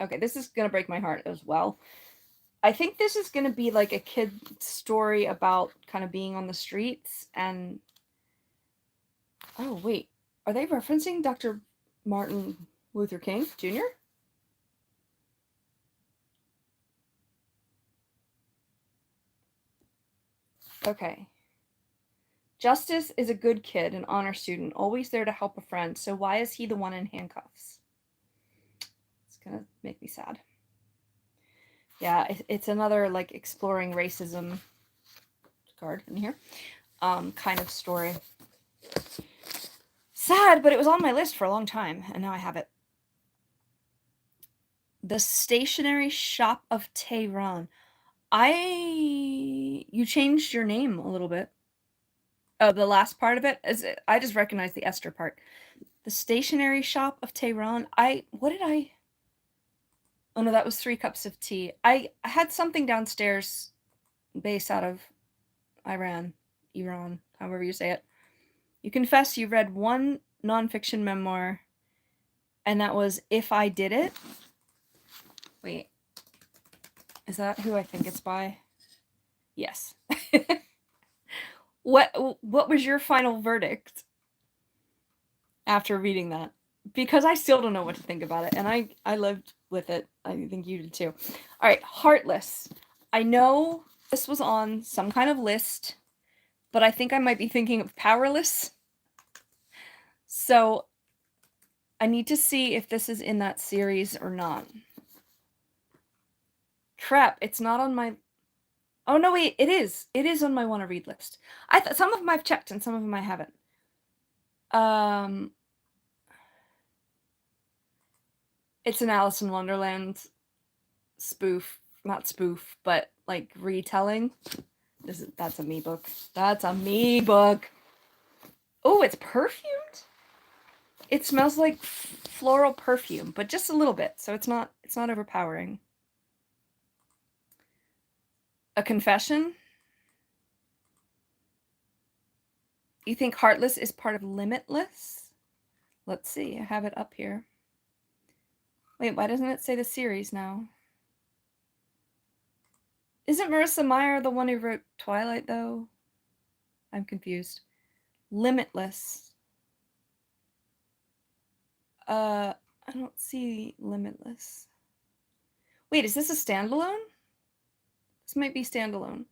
Okay, this is gonna break my heart as well. I think this is gonna be like a kid story about kind of being on the streets and... Oh, wait. Are they referencing Dr. Martin Luther King Jr.? Okay. Justice is a good kid, an honor student, always there to help a friend, so why is he the one in handcuffs? It's gonna make me sad. Yeah, it's another, like, exploring racism card in here, kind of story. Sad, but it was on my list for a long time, and now I have it. The Stationery Shop of Tehran. You changed your name a little bit. Oh, the last part of it? I just recognized the Esther part. The Stationery Shop of Tehran. What did I... Oh no, that was 3 cups of tea. I had something downstairs based out of Iran, however you say it. You confess you read one nonfiction memoir, and that was If I Did It. Wait. Is that who I think it's by? Yes. What was your final verdict after reading that? Because I still don't know what to think about it, and I lived with it. I think you did too. All right, Heartless. I know this was on some kind of list, but I think I might be thinking of Powerless. So I need to see if this is in that series or not. Crap, it's not on my... Oh, no, wait, it is. It is on my want to read list. I thought some of them I've checked and some of them I haven't. It's an Alice in Wonderland spoof. Not spoof, but like retelling. That's a me book. That's a me book. Oh, it's perfumed? It smells like floral perfume, but just a little bit, so it's not overpowering. A Confession? You think Heartless is part of Limitless? Let's see, I have it up here. Wait, why doesn't it say the series now? Isn't Marissa Meyer the one who wrote Twilight, though? I'm confused. Limitless. I don't see Limitless. Wait, is this a standalone? This might be standalone.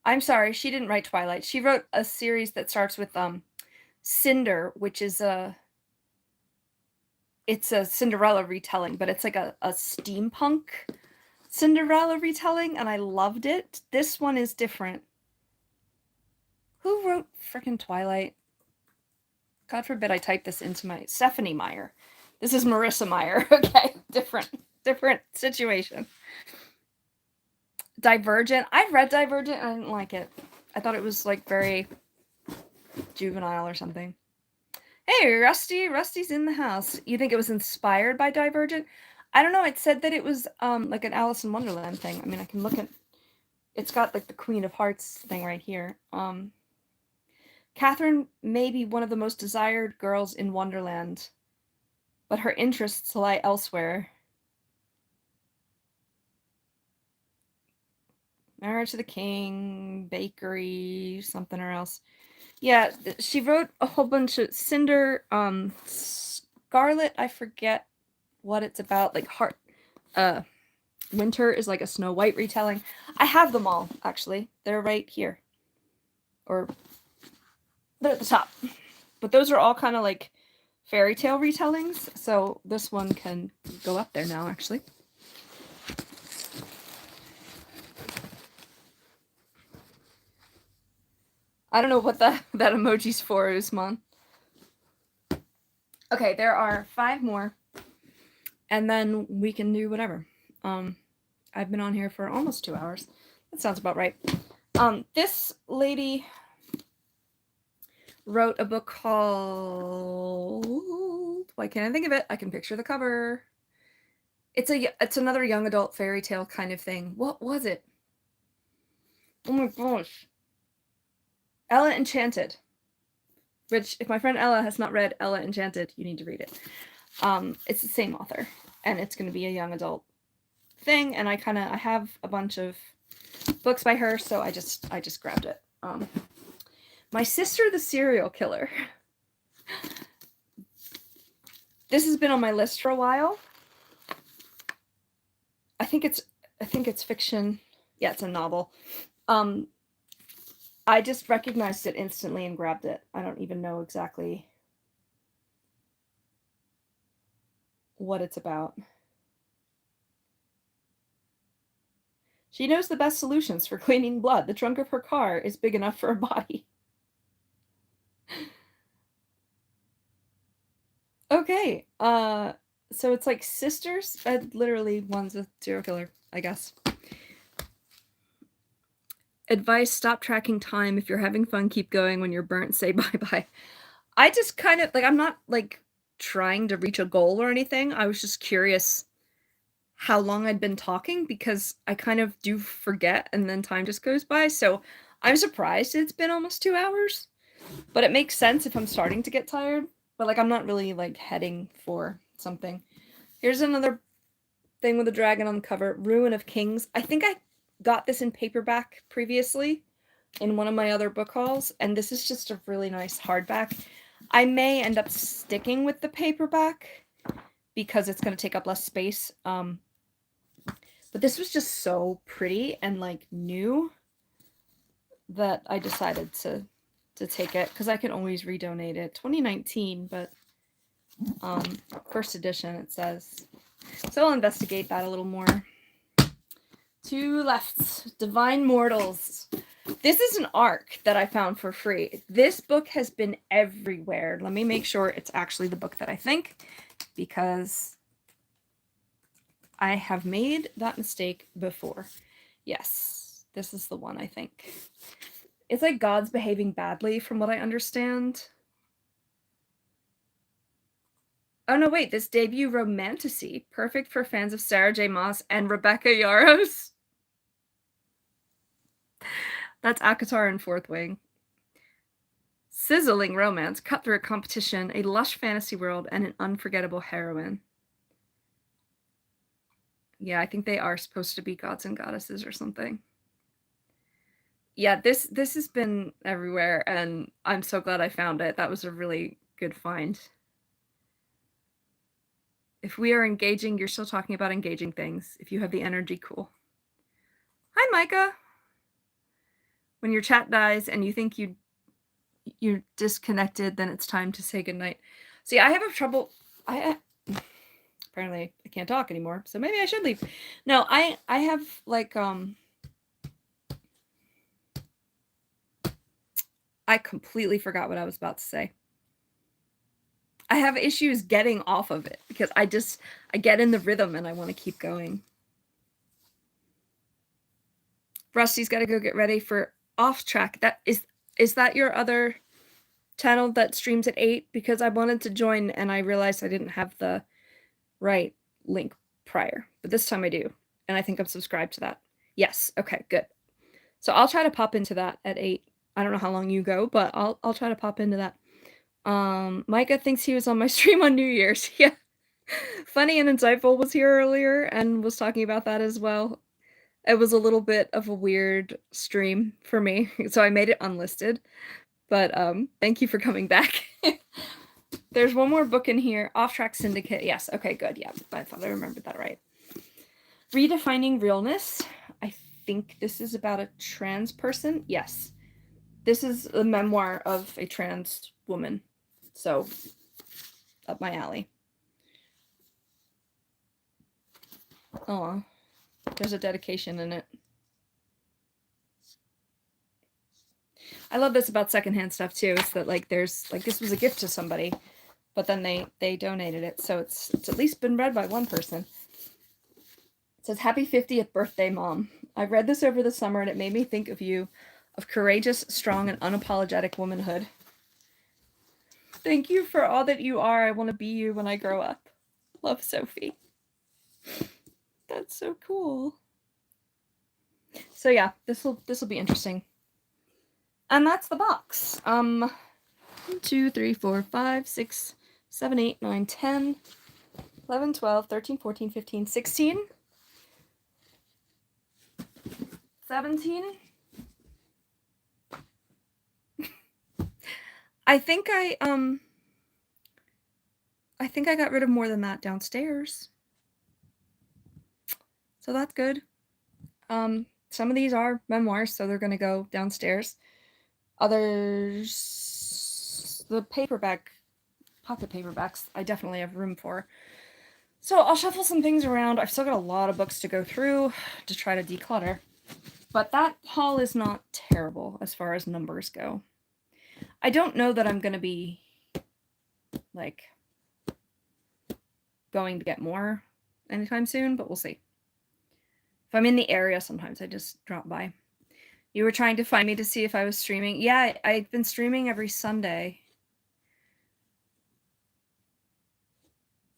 I'm sorry, she didn't write Twilight. She wrote a series that starts with Cinder, which is it's a Cinderella retelling, but it's like a steampunk Cinderella retelling, and I loved it. This one is different. Who wrote frickin' Twilight? God forbid I type this into my... Stephanie Meyer. This is Marissa Meyer. Okay, different situation. Divergent. I've read Divergent. I didn't like it. I thought it was like very juvenile or something. Hey, Rusty. Rusty's in the house. You think it was inspired by Divergent? I don't know. It said that it was like an Alice in Wonderland thing. I mean, I can look at... It's got like the Queen of Hearts thing right here. Catherine may be one of the most desired girls in Wonderland, but her interests lie elsewhere. Marriage to the King, Bakery, something or else. Yeah, she wrote a whole bunch of Cinder, Scarlet, I forget what it's about, like heart, Winter is like a Snow White retelling. I have them all, actually. They're right here. Or, they're at the top. But those are all kind of like fairy tale retellings, so this one can go up there now, actually. I don't know what that emoji's for, Usman. Okay, there are 5 more, and then we can do whatever. I've been on here for almost 2 hours. That sounds about right. This lady wrote a book called... Why can't I think of it? I can picture the cover. It's another young adult fairy tale kind of thing. What was it? Oh my gosh. Ella Enchanted. Which, if my friend Ella has not read Ella Enchanted, you need to read it. It's the same author, and it's going to be a young adult thing, and I have a bunch of books by her, so I just grabbed it. My Sister the Serial Killer. This has been on my list for a while. I think it's fiction. Yeah, it's a novel. I just recognized it instantly and grabbed it. I don't even know exactly what it's about. She knows the best solutions for cleaning blood. The trunk of her car is big enough for a body. Okay, so it's like sisters. Literally, one's a serial killer, I guess. Advice: stop tracking time. If you're having fun, keep going. When you're burnt, say bye-bye. I just kind of, like, I'm not, like, trying to reach a goal or anything. I was just curious how long I'd been talking, because I kind of do forget, and then time just goes by, so I'm surprised it's been almost 2 hours. But it makes sense if I'm starting to get tired. But, like, I'm not really, like, heading for something. Here's another thing with a dragon on the cover. Ruin of Kings. I think I got this in paperback previously in one of my other book hauls, and this is just a really nice hardback. I may end up sticking with the paperback because it's going to take up less space. But this was just so pretty and, like, new that I decided to take it, because I can always redonate it. 2019, but first edition, it says. So I'll investigate that a little more. 2 left. Divine Mortals. This is an ARC that I found for free. This book has been everywhere. Let me make sure it's actually the book that I think, because I have made that mistake before. Yes, this is the one, I think. It's like God's behaving badly, from what I understand. Oh no, wait, this debut romantasy. Perfect for fans of Sarah J. Maas and Rebecca Yarros. That's Akatar in Fourth Wing. Sizzling romance, cutthroat competition, a lush fantasy world, and an unforgettable heroine. Yeah, I think they are supposed to be gods and goddesses or something. Yeah, this has been everywhere, and I'm so glad I found it. That was a really good find. If we are engaging, you're still talking about engaging things. If you have the energy, cool. Hi, Micah. When your chat dies and you think you're disconnected, then it's time to say goodnight. See, I have a trouble. Apparently I can't talk anymore, so maybe I should leave. No, I have, like, I completely forgot what I was about to say. I have issues getting off of it, because I get in the rhythm and I want to keep going. Rusty's got to go get ready for Off Track. That is that your other channel that streams at 8? Because I wanted to join and I realized I didn't have the right link prior, but this time I do, and I think I'm subscribed to that. Yes, okay, good. So I'll try to pop into that at 8. I don't know how long you go, but I'll try to pop into that. Micah thinks he was on my stream on New Year's. Yeah. Funny and Insightful was here earlier and was talking about that as well. It was a little bit of a weird stream for me, so I made it unlisted. But thank you for coming back. There's one more book in here. Off Track Syndicate. Yes. Okay, good. Yeah, I thought I remembered that right. Redefining Realness. I think this is about a trans person. Yes. This is a memoir of a trans woman. So, up my alley. Oh, there's a dedication in it. I love this about secondhand stuff too. Is that like there's like this was a gift to somebody, but then they donated it, so it's at least been read by one person. It says, "Happy 50th birthday, Mom. I read this over the summer and it made me think of you, of courageous, strong, and unapologetic womanhood. Thank you for all that you are. I want to be you when I grow up. Love, Sophie." That's so cool. So yeah, this will be interesting. And that's the box. 1, 2, 3, 4, 5, 6, 7, 8, 9, 10, 11, 12, 13, 14, 15, 16, 17. I think I got rid of more than that downstairs. So that's good. Some of these are memoirs, so they're going to go downstairs. Others, the pocket paperbacks, I definitely have room for. So I'll shuffle some things around. I've still got a lot of books to go through to try to declutter. But that haul is not terrible as far as numbers go. I don't know that I'm going to be, like, going to get more anytime soon, but we'll see. If I'm in the area, sometimes I just drop by. You were trying to find me to see if I was streaming. Yeah, I've been streaming every Sunday.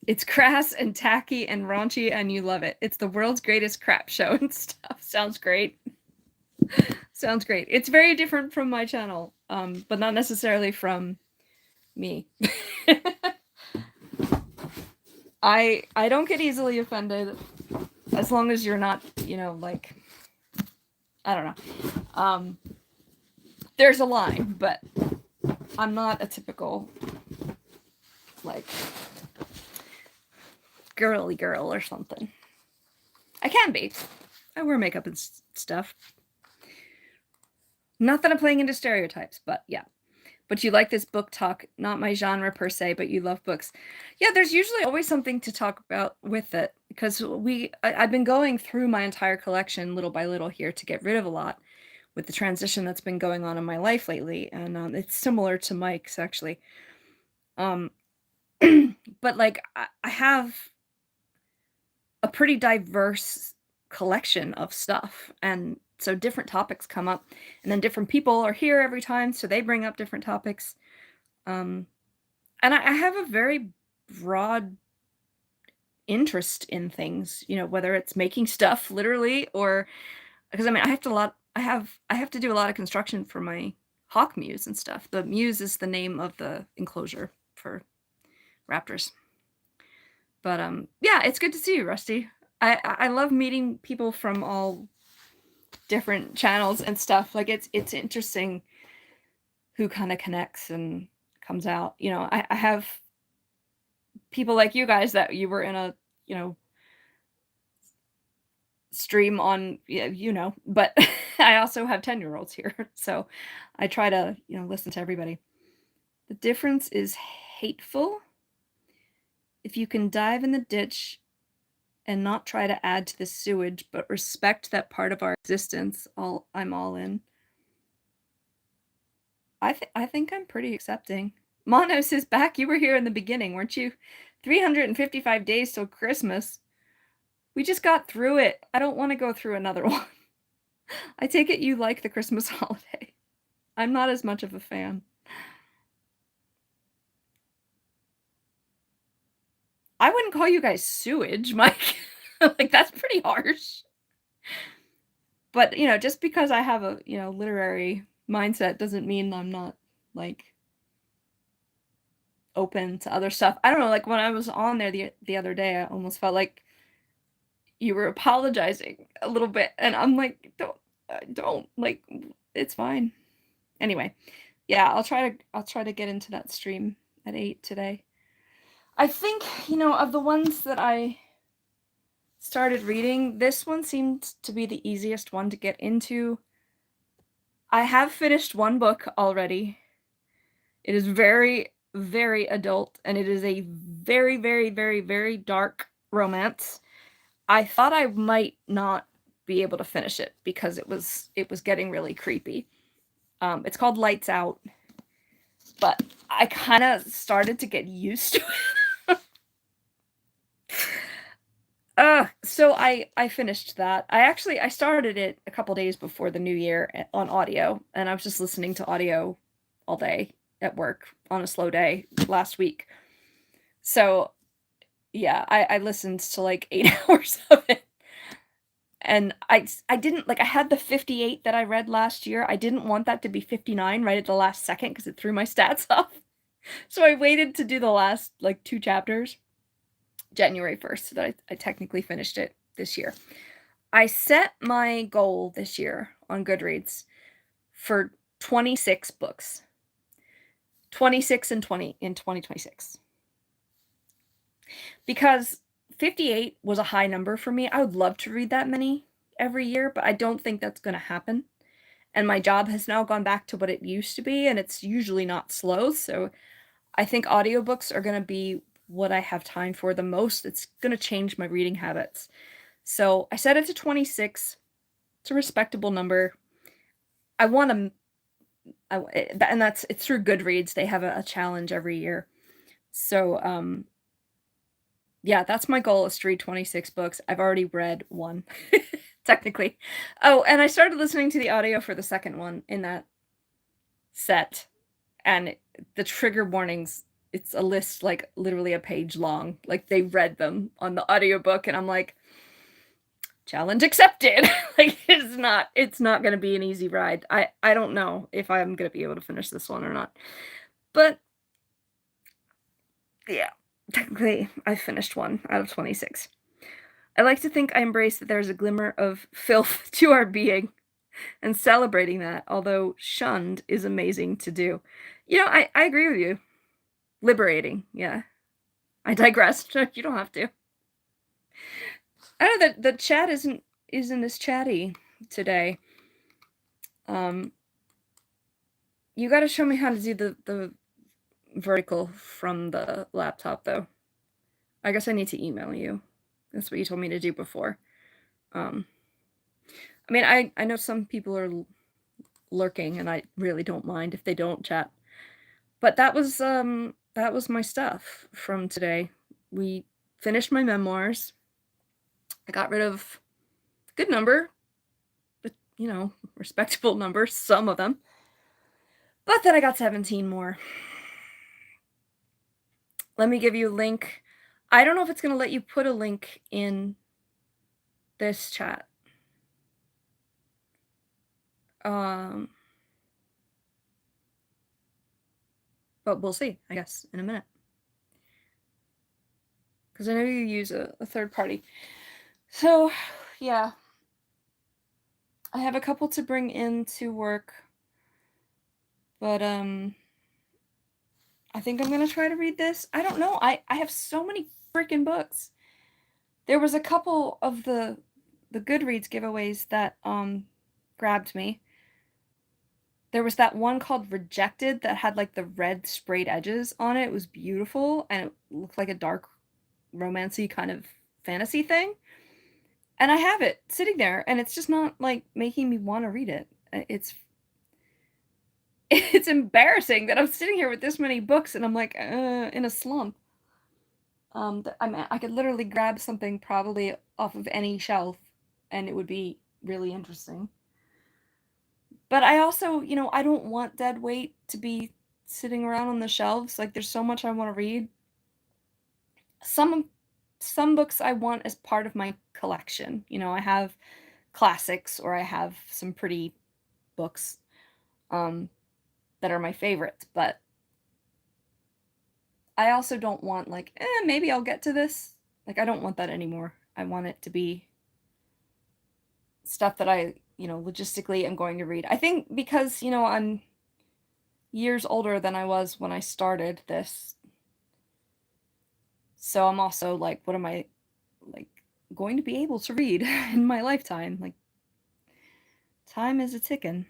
It's crass and tacky and raunchy, and you love it. It's the world's greatest crap show and stuff. Sounds great. Sounds great. It's very different from my channel, but not necessarily from me. I don't get easily offended as long as you're not, like, I don't know. There's a line, but I'm not a typical, like, girly girl or something. I can be. I wear makeup and stuff. Not that I'm playing into stereotypes, but yeah. But you like this book talk, not my genre per se, but you love books. Yeah, there's usually always something to talk about with it, because I've been going through my entire collection little by little here to get rid of a lot with the transition that's been going on in my life lately, and it's similar to Mike's actually. But like I have a pretty diverse collection of stuff, and so different topics come up, and then different people are here every time, so they bring up different topics. And I have a very broad interest in things, whether it's making stuff literally, or because I mean I have to do a lot of construction for my hawk muse and stuff. The muse is the name of the enclosure for raptors. But yeah, it's good to see you, Rusty. I love meeting people from all different channels and stuff. Like it's interesting who kind of connects and comes out. I have people like you guys that you were in a stream on, but I also have 10-year-olds here, so I try to listen to everybody. The difference is hateful. If you can dive in the ditch and not try to add to the sewage, but respect that part of our existence, I'm all in. I think I'm pretty accepting. Monos is back. You were here in the beginning, weren't you? 355 days till Christmas. We just got through it. I don't want to go through another one. I take it you like the Christmas holiday. I'm not as much of a fan. I wouldn't call you guys sewage, Mike. Like, that's pretty harsh. But, just because I have a, literary mindset doesn't mean I'm not, like, open to other stuff. I don't know, like, when I was on there the other day, I almost felt like you were apologizing a little bit, and I'm like, don't, like, it's fine. Anyway, yeah, I'll try to get into that stream at 8 today. I think, of the ones that I started reading, this one seemed to be the easiest one to get into. I have finished one book already. It is very, very adult, and it is a very, very, very, very dark romance. I thought I might not be able to finish it because it was getting really creepy. It's called Lights Out, but I kind of started to get used to it. So I finished that. I started it a couple days before the new year on audio, and I was just listening to audio all day at work on a slow day last week. So yeah, I listened to like 8 hours of it. And I didn't like, I had the 58 that I read last year. I didn't want that to be 59 right at the last second because it threw my stats off. So I waited to do the last like 2 chapters January 1st so that I technically finished it this year. I set my goal this year on Goodreads for 26 books. 26 in 2026. Because 58 was a high number for me. I would love to read that many every year, but I don't think that's going to happen. And my job has now gone back to what it used to be, and it's usually not slow. So I think audiobooks are going to be what I have time for the most. It's going to change my reading habits. So I set it to 26. It's a respectable number. I want to, and it's through Goodreads. They have a challenge every year. So, yeah, that's my goal, is to read 26 books. I've already read one, technically. Oh, and I started listening to the audio for the second one in that set. And the trigger warnings, it's a list like literally a page long. Like they read them on the audiobook, and I'm like, challenge accepted. Like it's not going to be an easy ride. I don't know if I'm going to be able to finish this one or not. But yeah, technically I finished one out of 26. I like to think I embrace that there's a glimmer of filth to our being, and celebrating that, although shunned, is amazing to do. I agree with you. Liberating, yeah. I digress. You don't have to. I know that the chat isn't as chatty today. You got to show me how to do the vertical from the laptop, though. I guess I need to email you. That's what you told me to do before. I mean, I know some people are lurking, and I really don't mind if they don't chat. But that was my stuff from today. We finished my memoirs. I got rid of a good number, but respectable numbers, some of them. But then I got 17 more. Let me give you a link. I don't know if it's going to let you put a link in this chat. But we'll see, I guess, in a minute. Because I know you use a third party. So, yeah. I have a couple to bring into work. But, I think I'm going to try to read this. I don't know. I have so many freaking books. There was a couple of the Goodreads giveaways that grabbed me. There was that one called Rejected that had like the red sprayed edges on it. It was beautiful, and it looked like a dark romancy kind of fantasy thing. And I have it sitting there, and it's just not like making me want to read it. It's embarrassing that I'm sitting here with this many books and I'm like in a slump. I could literally grab something probably off of any shelf and it would be really interesting. But I also, I don't want dead weight to be sitting around on the shelves. Like there's so much I want to read. Some books I want as part of my collection. I have classics, or I have some pretty books that are my favorites, but I also don't want like, maybe I'll get to this. Like I don't want that anymore. I want it to be stuff that I, logistically am going to read. I think because, I'm years older than I was when I started this. So I'm also like, what am I like going to be able to read in my lifetime? Like, time is a ticking.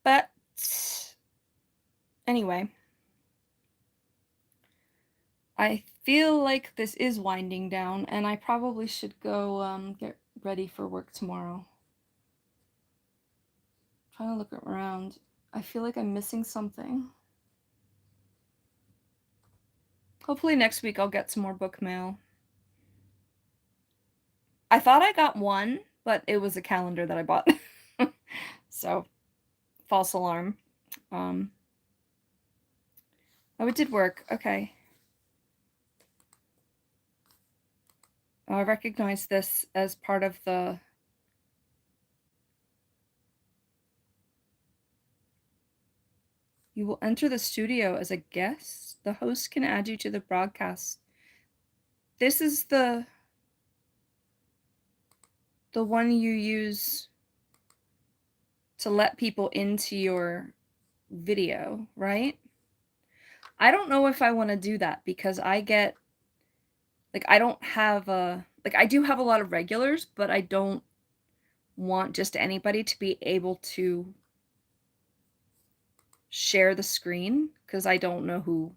But anyway, I feel like this is winding down, and I probably should go get ready for work tomorrow. Trying to look around. I feel like I'm missing something. Hopefully next week I'll get some more book mail. I thought I got one, but it was a calendar that I bought. So, false alarm. Oh, it did work. Okay. Oh, I recognize this as part of the... You will enter the studio as a guest. The host can add you to the broadcast. This is the one you use to let people into your video, right? I don't know if I want to do that because I get, like, I don't have a, like, I do have a lot of regulars, but I don't want just anybody to be able to share the screen because I don't know who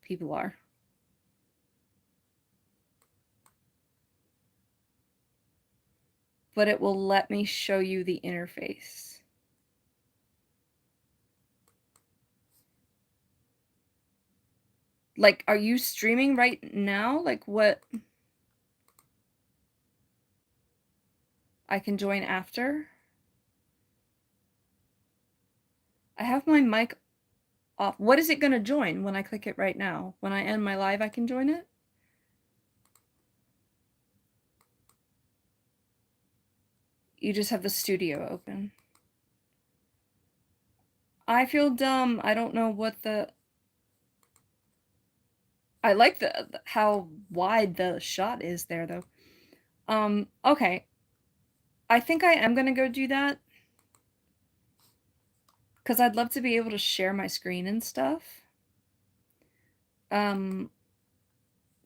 people are. But it will let me show you the interface. Like, are you streaming right now? Like, what? I can join after? I have my mic off. What is it going to join when I click it right now? When I end my live, I can join it? You just have the studio open. I feel dumb. I don't know what the... I like how wide the shot is there, though. Okay. I think I am going to go do that. Because I'd love to be able to share my screen and stuff.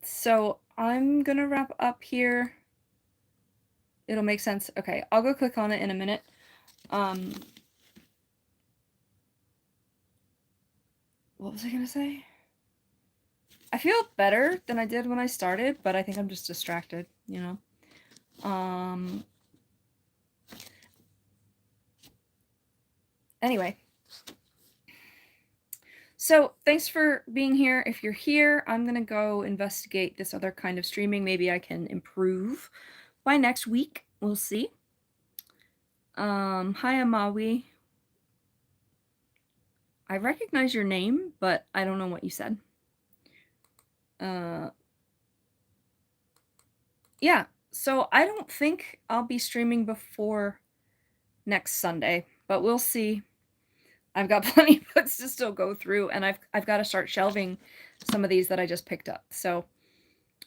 So I'm going to wrap up here. It'll make sense. Okay, I'll go click on it in a minute. What was I going to say? I feel better than I did when I started, but I think I'm just distracted, you know? Anyway. So thanks for being here. If you're here, I'm going to go investigate this other kind of streaming. Maybe I can improve by next week. We'll see. Hi, Amawi. I recognize your name, but I don't know what you said. Yeah, so I don't think I'll be streaming before next Sunday, but we'll see. I've got plenty of books to still go through, and I've got to start shelving some of these that I just picked up. So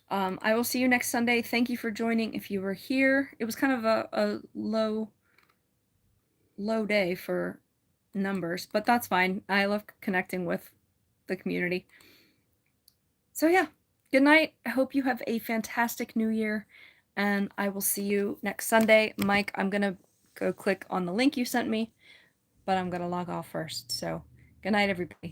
I will see you next Sunday. Thank you for joining if you were here. It was kind of a low day for numbers, but that's fine. I love connecting with the community. So yeah, good night. I hope you have a fantastic new year, and I will see you next Sunday. Mike, I'm going to go click on the link you sent me, but I'm going to log off first. So good night, everybody.